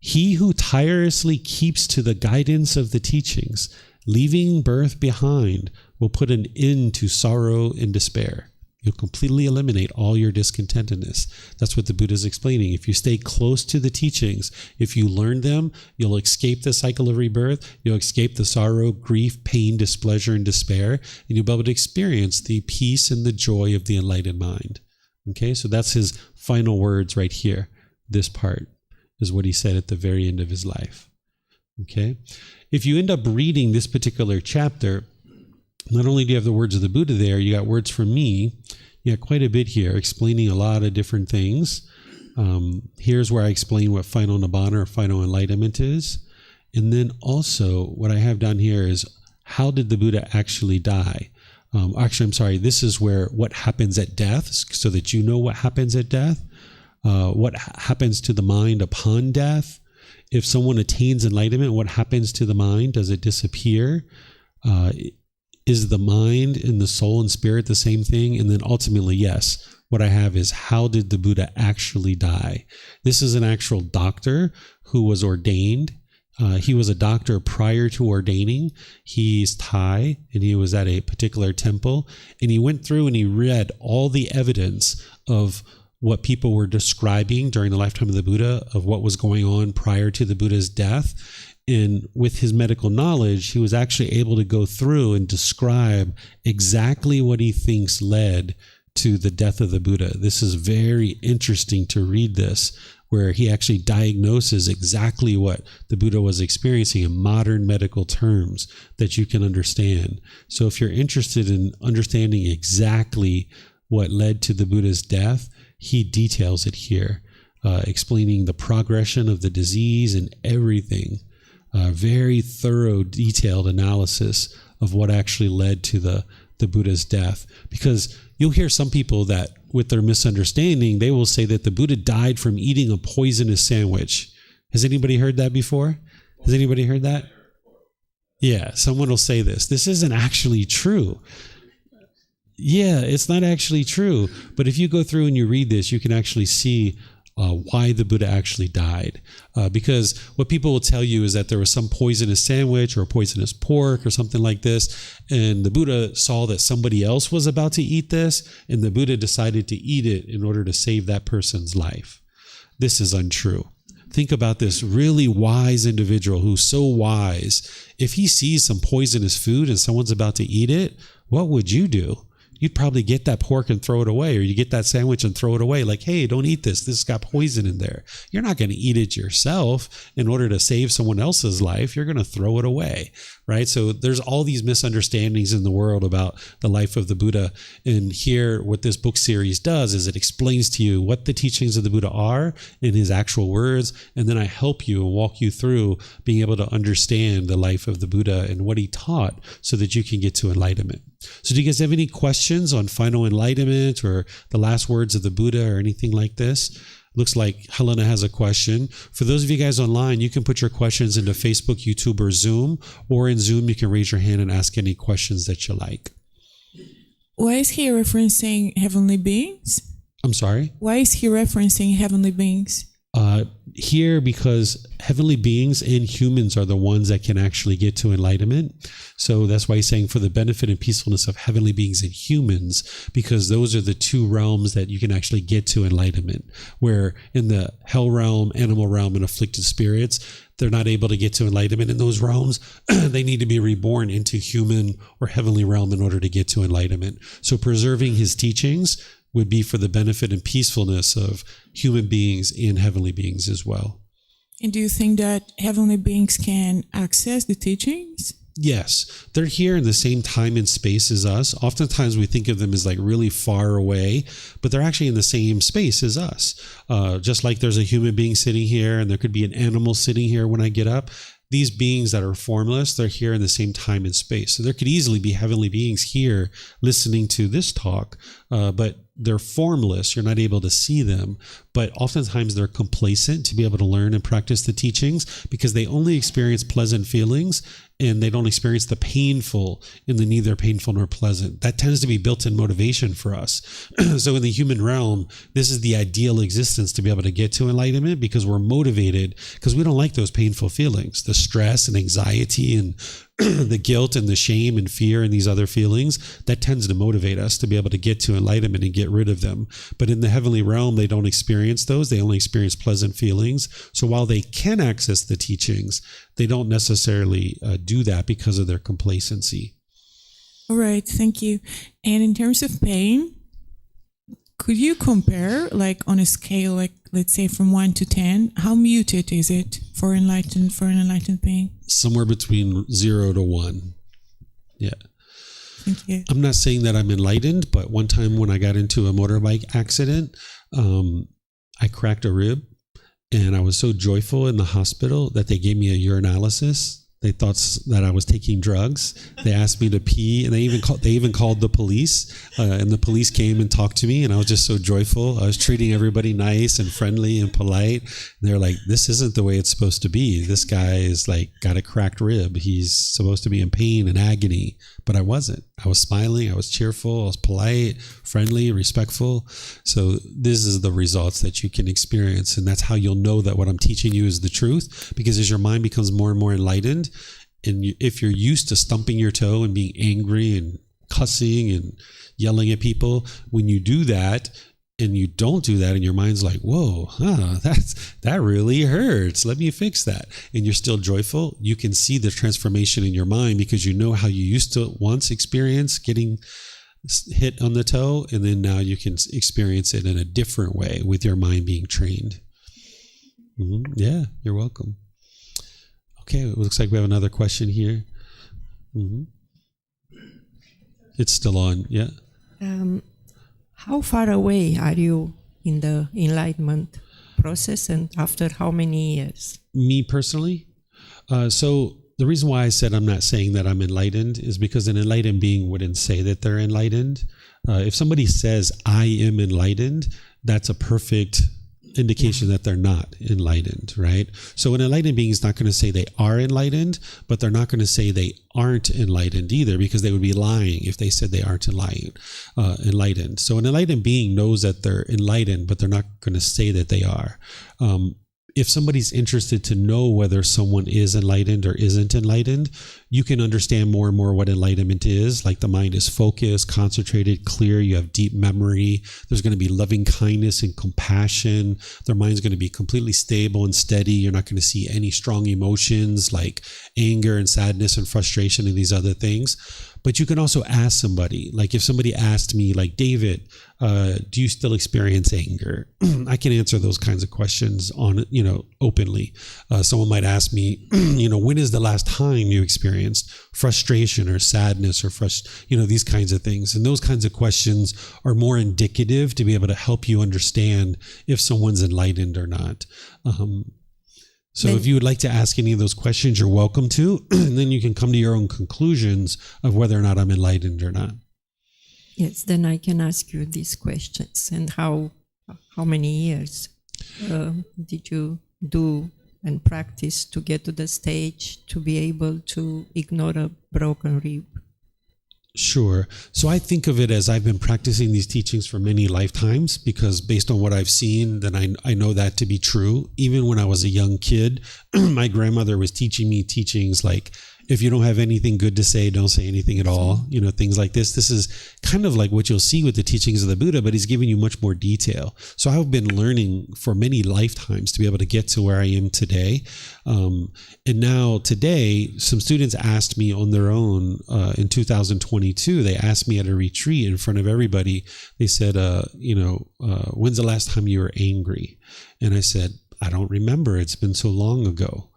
He who tirelessly keeps to the guidance of the teachings, leaving birth behind, will put an end to sorrow and despair. You'll completely eliminate all your discontentedness. That's what the Buddha is explaining. If you stay close to the teachings, if you learn them, you'll escape the cycle of rebirth. You'll escape the sorrow, grief, pain, displeasure, and despair. And you'll be able to experience the peace and the joy of the enlightened mind. Okay, so that's his final words right here. This part is what he said at the very end of his life. Okay, if you end up reading this particular chapter, not only do you have the words of the Buddha there, you got words from me. You got quite a bit here explaining a lot of different things. Here's where I explain what final Nibbana or final enlightenment is. And then also what I have down here is, how did the Buddha actually die? This is where what happens at death, so that you know what happens at death. What happens to the mind upon death. If someone attains enlightenment, what happens to the mind? Does it disappear? Is the mind and the soul and spirit the same thing? And then ultimately, yes, what I have is, how did the Buddha actually die? This is an actual doctor who was ordained. He was a doctor prior to ordaining. He's Thai, and he was at a particular temple. And he went through and he read all the evidence of what people were describing during the lifetime of the Buddha, of what was going on prior to the Buddha's death. And with his medical knowledge, he was actually able to go through and describe exactly what he thinks led to the death of the Buddha. This is very interesting to read this, where he actually diagnoses exactly what the Buddha was experiencing in modern medical terms that you can understand. So if you're interested in understanding exactly what led to the Buddha's death, he details it here, explaining the progression of the disease and everything. Very thorough, detailed analysis of what actually led to the Buddha's death. Because you'll hear some people that, with their misunderstanding, they will say that the Buddha died from eating a poisonous sandwich. Has anybody heard that before? Has anybody heard that? Yeah, someone will say this. This isn't actually true. Yeah, it's not actually true. But if you go through and you read this, you can actually see why the Buddha actually died. Because what people will tell you is that there was some poisonous sandwich or poisonous pork or something like this, and the Buddha saw that somebody else was about to eat this, and the Buddha decided to eat it in order to save that person's life. This is untrue. Think about this really wise individual who's so wise. If he sees some poisonous food and someone's about to eat it, what would you do? You'd probably get that pork and throw it away, or you get that sandwich and throw it away. Like, hey, don't eat this. This has got poison in there. You're not going to eat it yourself in order to save someone else's life. You're going to throw it away, right? So there's all these misunderstandings in the world about the life of the Buddha. And here, what this book series does is it explains to you what the teachings of the Buddha are in his actual words. And then I help you and walk you through being able to understand the life of the Buddha and what he taught so that you can get to enlightenment. So do you guys have any questions on final enlightenment or the last words of the Buddha or anything like this? Looks like Helena has a question. For those of you guys online, you can put your questions into Facebook, YouTube, or Zoom. Or in Zoom, you can raise your hand and ask any questions that you like. Why is he referencing heavenly beings? I'm sorry? Why is he referencing heavenly beings? Here, because heavenly beings and humans are the ones that can actually get to enlightenment. So that's why he's saying for the benefit and peacefulness of heavenly beings and humans, because those are the two realms that you can actually get to enlightenment. Where in the hell realm, animal realm, and afflicted spirits, they're not able to get to enlightenment in those realms. They need to be reborn into human or heavenly realm in order to get to enlightenment. So preserving his teachings would be for the benefit and peacefulness of human beings and heavenly beings as well. And do you think that heavenly beings can access the teachings? Yes, they're here in the same time and space as us. Oftentimes we think of them as like really far away, but they're actually in the same space as us. Just like there's a human being sitting here and there could be an animal sitting here when I get up. These beings that are formless, they're here in the same time and space. So there could easily be heavenly beings here listening to this talk, but they're formless. You're not able to see them, but oftentimes they're complacent to be able to learn and practice the teachings because they only experience pleasant feelings and they don't experience the painful in the neither painful nor pleasant. That tends to be built-in motivation for us. So in the human realm, this is the ideal existence to be able to get to enlightenment because we're motivated because we don't like those painful feelings, the stress and anxiety and the guilt and the shame and fear and these other feelings. That tends to motivate us to be able to get to enlightenment and get rid of them. But in the heavenly realm, they don't experience those. They only experience pleasant feelings. So while they can access the teachings, they don't necessarily do that because of their complacency. All right, thank you. And in terms of pain, could you compare, like on a scale, like let's say from 1 to 10, how muted is it for an enlightened being? Somewhere between 0 to 1. Yeah. Thank you. I'm not saying that I'm enlightened, but one time when I got into a motorbike accident, I cracked a rib and I was so joyful in the hospital that they gave me a urinalysis. They thought that I was taking drugs. They asked me to pee, and they even called the police. And the police came and talked to me, and I was just so joyful. I was treating everybody nice and friendly and polite. And they're like, "This isn't the way it's supposed to be. This guy is like got a cracked rib. He's supposed to be in pain and agony." But I wasn't. I was smiling. I was cheerful. I was polite, friendly, respectful. So this is the results that you can experience, and that's how you'll know that what I'm teaching you is the truth. Because as your mind becomes more and more enlightened, and if you're used to stumping your toe and being angry and cussing and yelling at people, when you do that and you don't do that and your mind's like, whoa, that really hurts. Let me fix that. And you're still joyful. You can see the transformation in your mind because you know how you used to once experience getting hit on the toe. And then now you can experience it in a different way with your mind being trained. Mm-hmm. Yeah, you're welcome. Okay, it looks like we have another question here. Mm-hmm. It's still on, yeah. How far away are you in the enlightenment process, and after how many years? Me personally? So the reason why I said I'm not saying that I'm enlightened is because an enlightened being wouldn't say that they're enlightened. If somebody says, I am enlightened, that's a perfect indication that they're not enlightened, right? So an enlightened being is not going to say they are enlightened, but they're not going to say they aren't enlightened either, because they would be lying if they said they aren't enlightened. So an enlightened being knows that they're enlightened, but they're not going to say that they are. If somebody's interested to know whether someone is enlightened or isn't enlightened, you can understand more and more what enlightenment is. Like the mind is focused, concentrated, clear. You have deep memory. There's going to be loving kindness and compassion. Their mind's going to be completely stable and steady. You're not going to see any strong emotions like anger and sadness and frustration and these other things. But you can also ask somebody, like if somebody asked me, like, David, do you still experience anger? I can answer those kinds of questions openly. Someone might ask me, when is the last time you experienced frustration or sadness or these kinds of things. And those kinds of questions are more indicative to be able to help you understand if someone's enlightened or not. So if you would like to ask any of those questions, you're welcome to, and then you can come to your own conclusions of whether or not I'm enlightened or not. Yes, then I can ask you these questions. And how many years did you do and practice to get to the stage to be able to ignore a broken rib? Sure. So I think of it as I've been practicing these teachings for many lifetimes, because based on what I've seen, then I know that to be true. Even when I was a young kid, my grandmother was teaching me teachings like, if you don't have anything good to say, don't say anything at all. You know, things like this. This is kind of like what you'll see with the teachings of the Buddha, but he's giving you much more detail. So I've been learning for many lifetimes to be able to get to where I am today. And now today, some students asked me on their own in 2022, they asked me at a retreat in front of everybody. They said, when's the last time you were angry? And I said, I don't remember. It's been so long ago.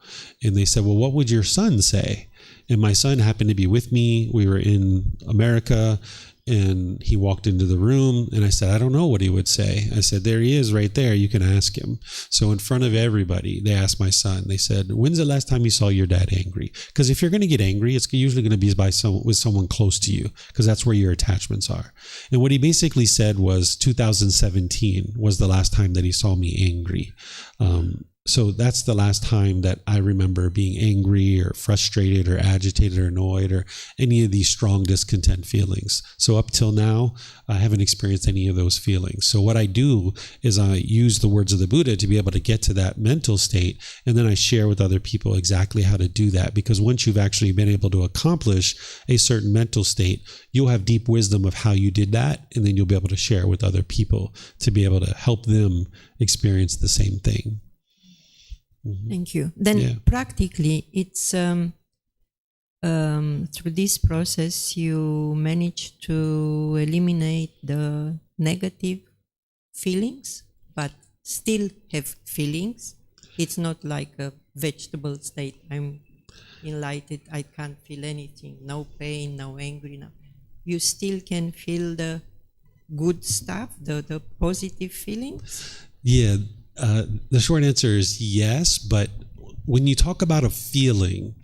And they said, well, what would your son say? And my son happened to be with me. We were in America, and he walked into the room, and I said, I don't know what he would say. I said, there he is right there. You can ask him. So in front of everybody, they asked my son, they said, when's the last time you saw your dad angry? Because if you're going to get angry, it's usually going to be with someone close to you, because that's where your attachments are. And what he basically said was 2017 was the last time that he saw me angry. So that's the last time that I remember being angry or frustrated or agitated or annoyed or any of these strong discontent feelings. So up till now, I haven't experienced any of those feelings. So what I do is I use the words of the Buddha to be able to get to that mental state, and then I share with other people exactly how to do that. Because once you've actually been able to accomplish a certain mental state, you'll have deep wisdom of how you did that, and then you'll be able to share with other people to be able to help them experience the same thing. Thank you. Then practically, it's through this process you manage to eliminate the negative feelings, but still have feelings. It's not like a vegetable state. I'm enlightened. I can't feel anything. No pain, no angry. No. You still can feel the good stuff, the positive feelings. Yeah. The short answer is yes, but when you talk about a feeling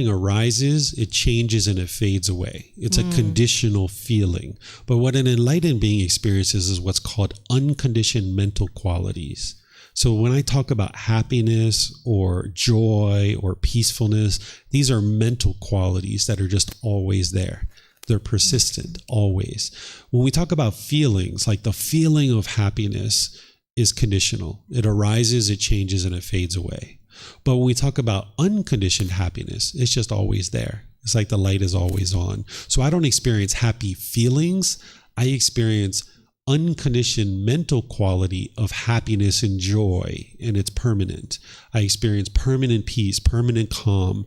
arises, it changes, and it fades away. It's a conditional feeling. But what an enlightened being experiences is what's called unconditioned mental qualities. So when I talk about happiness or joy or peacefulness, these are mental qualities that are just always there. They're persistent, always. When we talk about feelings, like the feeling of happiness is conditional. It arises, it changes, and it fades away. But when we talk about unconditioned happiness, it's just always there. It's like the light is always on. So I don't experience happy feelings. I experience unconditioned mental quality of happiness and joy, and it's permanent. I experience permanent peace, permanent calm,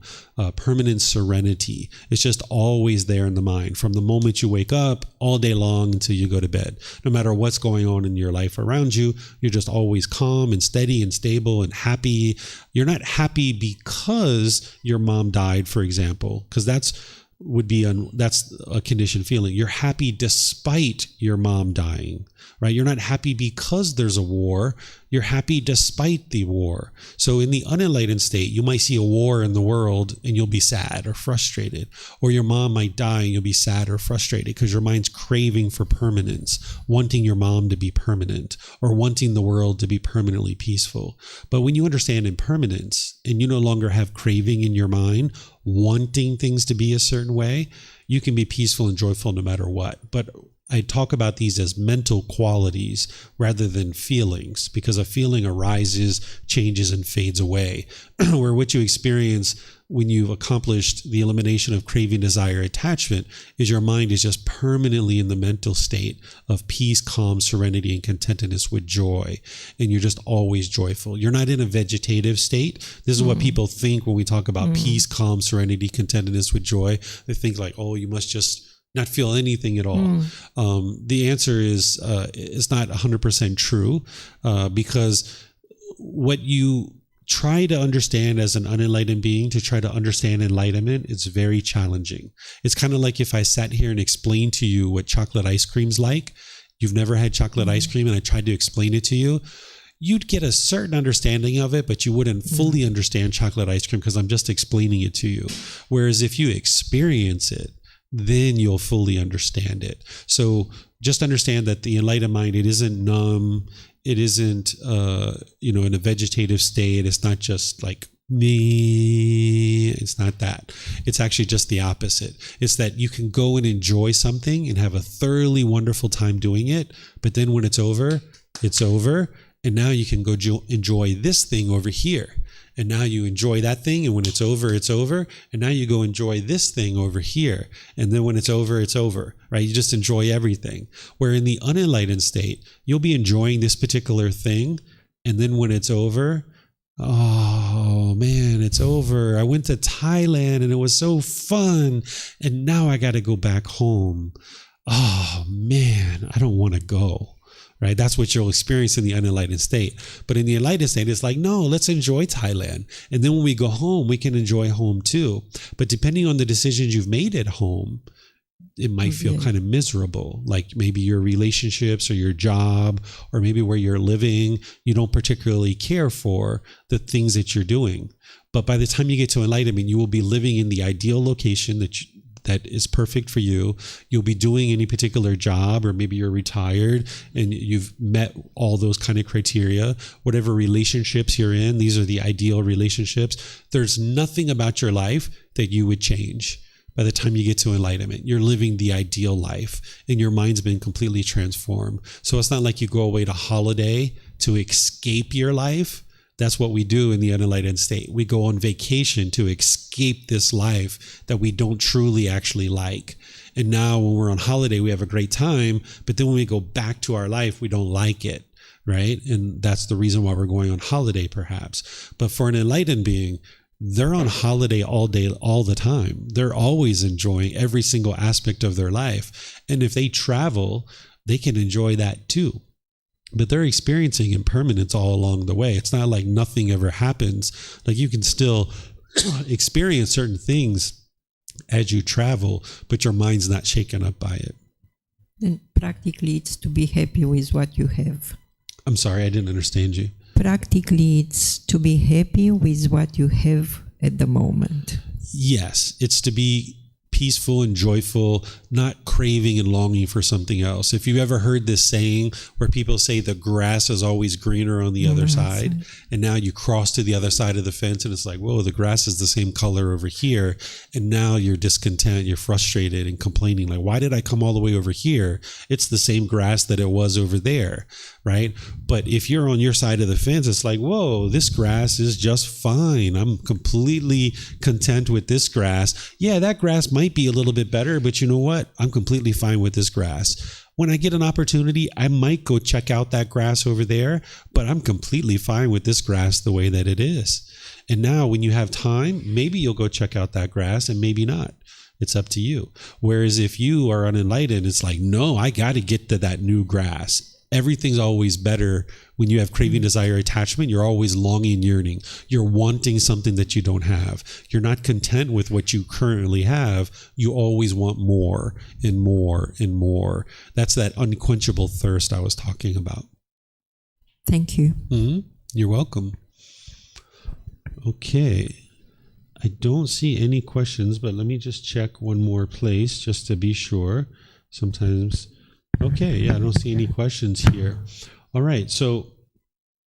permanent serenity. It's just always there in the mind from the moment you wake up all day long until you go to bed. No matter what's going on in your life around you, you're just always calm and steady and stable and happy. You're not happy because your mom died, for example, because that's a conditioned feeling. You're happy despite your mom dying, right? You're not happy because there's a war. You're happy despite the war. So in the unenlightened state, you might see a war in the world and you'll be sad or frustrated, or your mom might die and you'll be sad or frustrated because your mind's craving for permanence, wanting your mom to be permanent or wanting the world to be permanently peaceful. But when you understand impermanence and you no longer have craving in your mind, wanting things to be a certain way, you can be peaceful and joyful no matter what. But I talk about these as mental qualities rather than feelings, because a feeling arises, changes, and fades away. Where what you experience when you've accomplished the elimination of craving, desire, attachment is your mind is just permanently in the mental state of peace, calm, serenity, and contentedness with joy. And you're just always joyful. You're not in a vegetative state. This is what people think when we talk about peace, calm, serenity, contentedness with joy. They think like, oh, you must just not feel anything at all. The answer is it's not 100% true, because what you try to understand as an unenlightened being, to try to understand enlightenment, it's very challenging. It's kind of like if I sat here and explained to you what chocolate ice cream's like. You've never had chocolate ice cream and I tried to explain it to you. you'd get a certain understanding of it, but you wouldn't fully understand chocolate ice cream because I'm just explaining it to you. Whereas if you experience it, then you'll fully understand it. So just understand that the enlightened mind, it isn't numb. It isn't, in a vegetative state. It's not just like me. It's not that. It's actually just the opposite. It's that you can go and enjoy something and have a thoroughly wonderful time doing it. But then when it's over, it's over. And now you can go enjoy this thing over here. And now you enjoy that thing. And when it's over, it's over. And now you go enjoy this thing over here. And then when it's over, right? You just enjoy everything. Where in the unenlightened state, you'll be enjoying this particular thing. And then when it's over, oh man, it's over. I went to Thailand and it was so fun. And now I got to go back home. Oh man, I don't want to go. Right? That's what you'll experience in the unenlightened state. But in the enlightened state, it's like, no, let's enjoy Thailand. And then when we go home, we can enjoy home too. But depending on the decisions you've made at home, it might feel kind of miserable. Like maybe your relationships or your job, or maybe where you're living, you don't particularly care for the things that you're doing. But by the time you get to enlightenment, you will be living in the ideal location that is perfect for you. You'll be doing any particular job, or maybe you're retired and you've met all those kind of criteria. Whatever relationships you're in, these are the ideal relationships. There's nothing about your life that you would change. By the time you get to enlightenment, you're living the ideal life and your mind's been completely transformed. So it's not like you go away to holiday to escape your life. That's what we do in the unenlightened state. We go on vacation to escape this life that we don't truly actually like. And now when we're on holiday, we have a great time. But then when we go back to our life, we don't like it, right? And that's the reason why we're going on holiday, perhaps. But for an enlightened being, they're on holiday all day, all the time. They're always enjoying every single aspect of their life. And if they travel, they can enjoy that too. But they're experiencing impermanence all along the way. It's not like nothing ever happens. Like you can still experience certain things as you travel, but your mind's not shaken up by it. And practically it's to be happy with what you have. I'm sorry, I didn't understand you. Practically it's to be happy with what you have at the moment. Yes, it's to be peaceful and joyful, not craving and longing for something else. If you've ever heard this saying where people say the grass is always greener on the other side, and now you cross to the other side of the fence and it's like, whoa, the grass is the same color over here. And now you're discontent, you're frustrated and complaining like, why did I come all the way over here? It's the same grass that it was over there, right? But if you're on your side of the fence, it's like, whoa, this grass is just fine. I'm completely content with this grass. Yeah, that grass might be a little bit better, but you know what? I'm completely fine with this grass. When I get an opportunity, I might go check out that grass over there, but I'm completely fine with this grass the way that it is. And now when you have time, maybe you'll go check out that grass and maybe not. It's up to you. Whereas if you are unenlightened, it's like, no, I got to get to that new grass. Everything's always better when you have craving, desire, attachment. You're always longing, yearning. You're wanting something that you don't have. You're not content with what you currently have. You always want more and more and more. That's that unquenchable thirst I was talking about. Thank you. You're welcome. Okay. I don't see any questions, but let me just check one more place just to be sure. Sometimes... Okay, yeah, I don't see any questions here. All right, so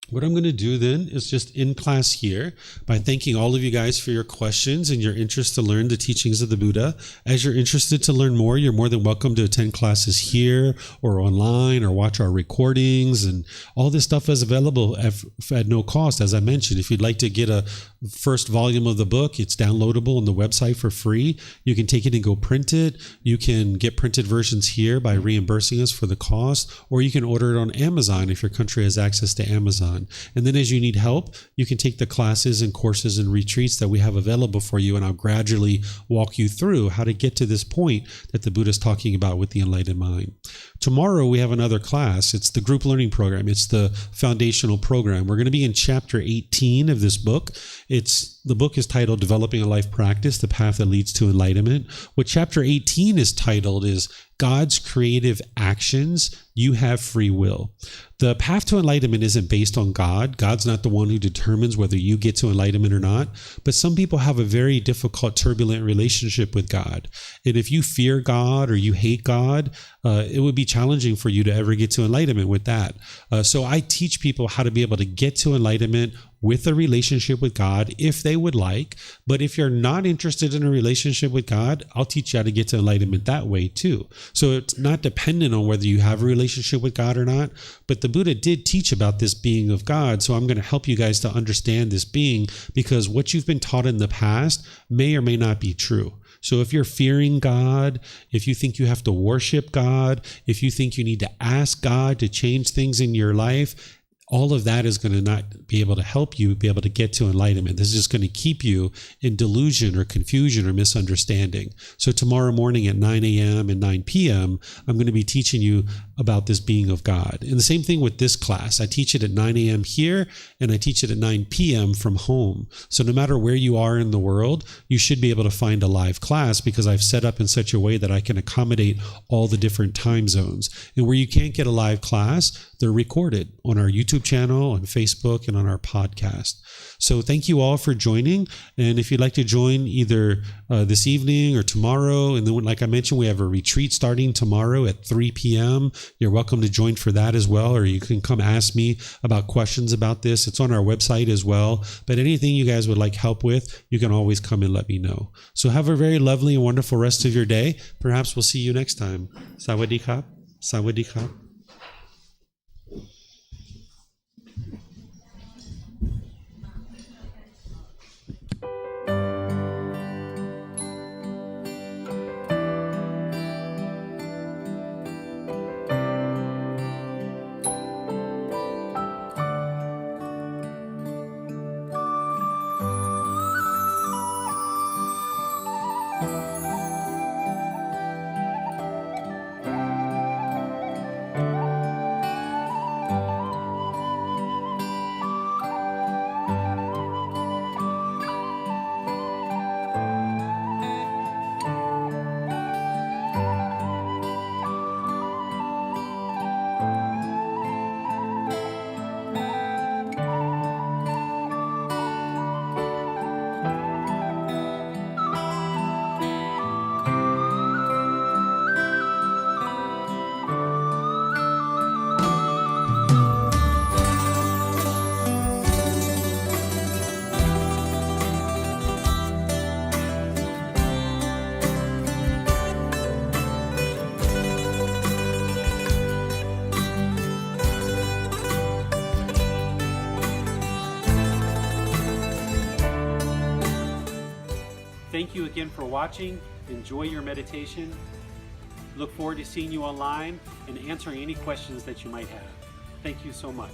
what I'm going to do then is just end class here by thanking all of you guys for your questions and your interest to learn the teachings of the Buddha. As you're interested to learn more, you're more than welcome to attend classes here or online or watch our recordings, and all this stuff is available at no cost. As I mentioned, if you'd like to get a first volume of the book, it's downloadable on the website for free. You can take it and go print it. You can get printed versions here by reimbursing us for the cost, or you can order it on Amazon if your country has access to Amazon. And then as you need help, you can take the classes and courses and retreats that we have available for you, and I'll gradually walk you through how to get to this point that the Buddha is talking about with the enlightened mind. Tomorrow we have another class. It's the group learning program. It's the foundational program. We're going to be in chapter 18 of this book. It's The book is titled Developing a Life Practice, The Path That Leads to Enlightenment. What chapter 18 is titled is God's Creative Actions, You Have Free Will. The path to enlightenment isn't based on God. God's not the one who determines whether you get to enlightenment or not. But some people have a very difficult, turbulent relationship with God. And if you fear God or you hate God, it would be challenging for you to ever get to enlightenment with that. So I teach people how to be able to get to enlightenment with a relationship with God if they would like. But if you're not interested in a relationship with God, I'll teach you how to get to enlightenment that way too. So it's not dependent on whether you have a relationship with God or not. But the Buddha did teach about this being of God. So I'm going to help you guys to understand this being, because what you've been taught in the past may or may not be true. So if you're fearing God, if you think you have to worship God, if you think you need to ask God to change things in your life, all of that is going to not be able to help you be able to get to enlightenment. This is just going to keep you in delusion or confusion or misunderstanding. So tomorrow morning at 9 a.m. and 9 p.m., I'm going to be teaching you about this being of God. And the same thing with this class. I teach it at 9 a.m. here, and I teach it at 9 p.m. from home. So no matter where you are in the world, you should be able to find a live class, because I've set up in such a way that I can accommodate all the different time zones. And where you can't get a live class, they're recorded on our YouTube channel, on Facebook, and on our podcast. So thank you all for joining. And if you'd like to join either this evening or tomorrow, and then like I mentioned, we have a retreat starting tomorrow at 3 p.m. You're welcome to join for that as well, or you can come ask me about questions about this. It's on our website as well. But anything you guys would like help with, you can always come and let me know. So have a very lovely and wonderful rest of your day. Perhaps we'll see you next time. Sawadee Kap. Sawadee Kap. Thank you again for watching. Enjoy your meditation. Look forward to seeing you online and answering any questions that you might have. Thank you so much.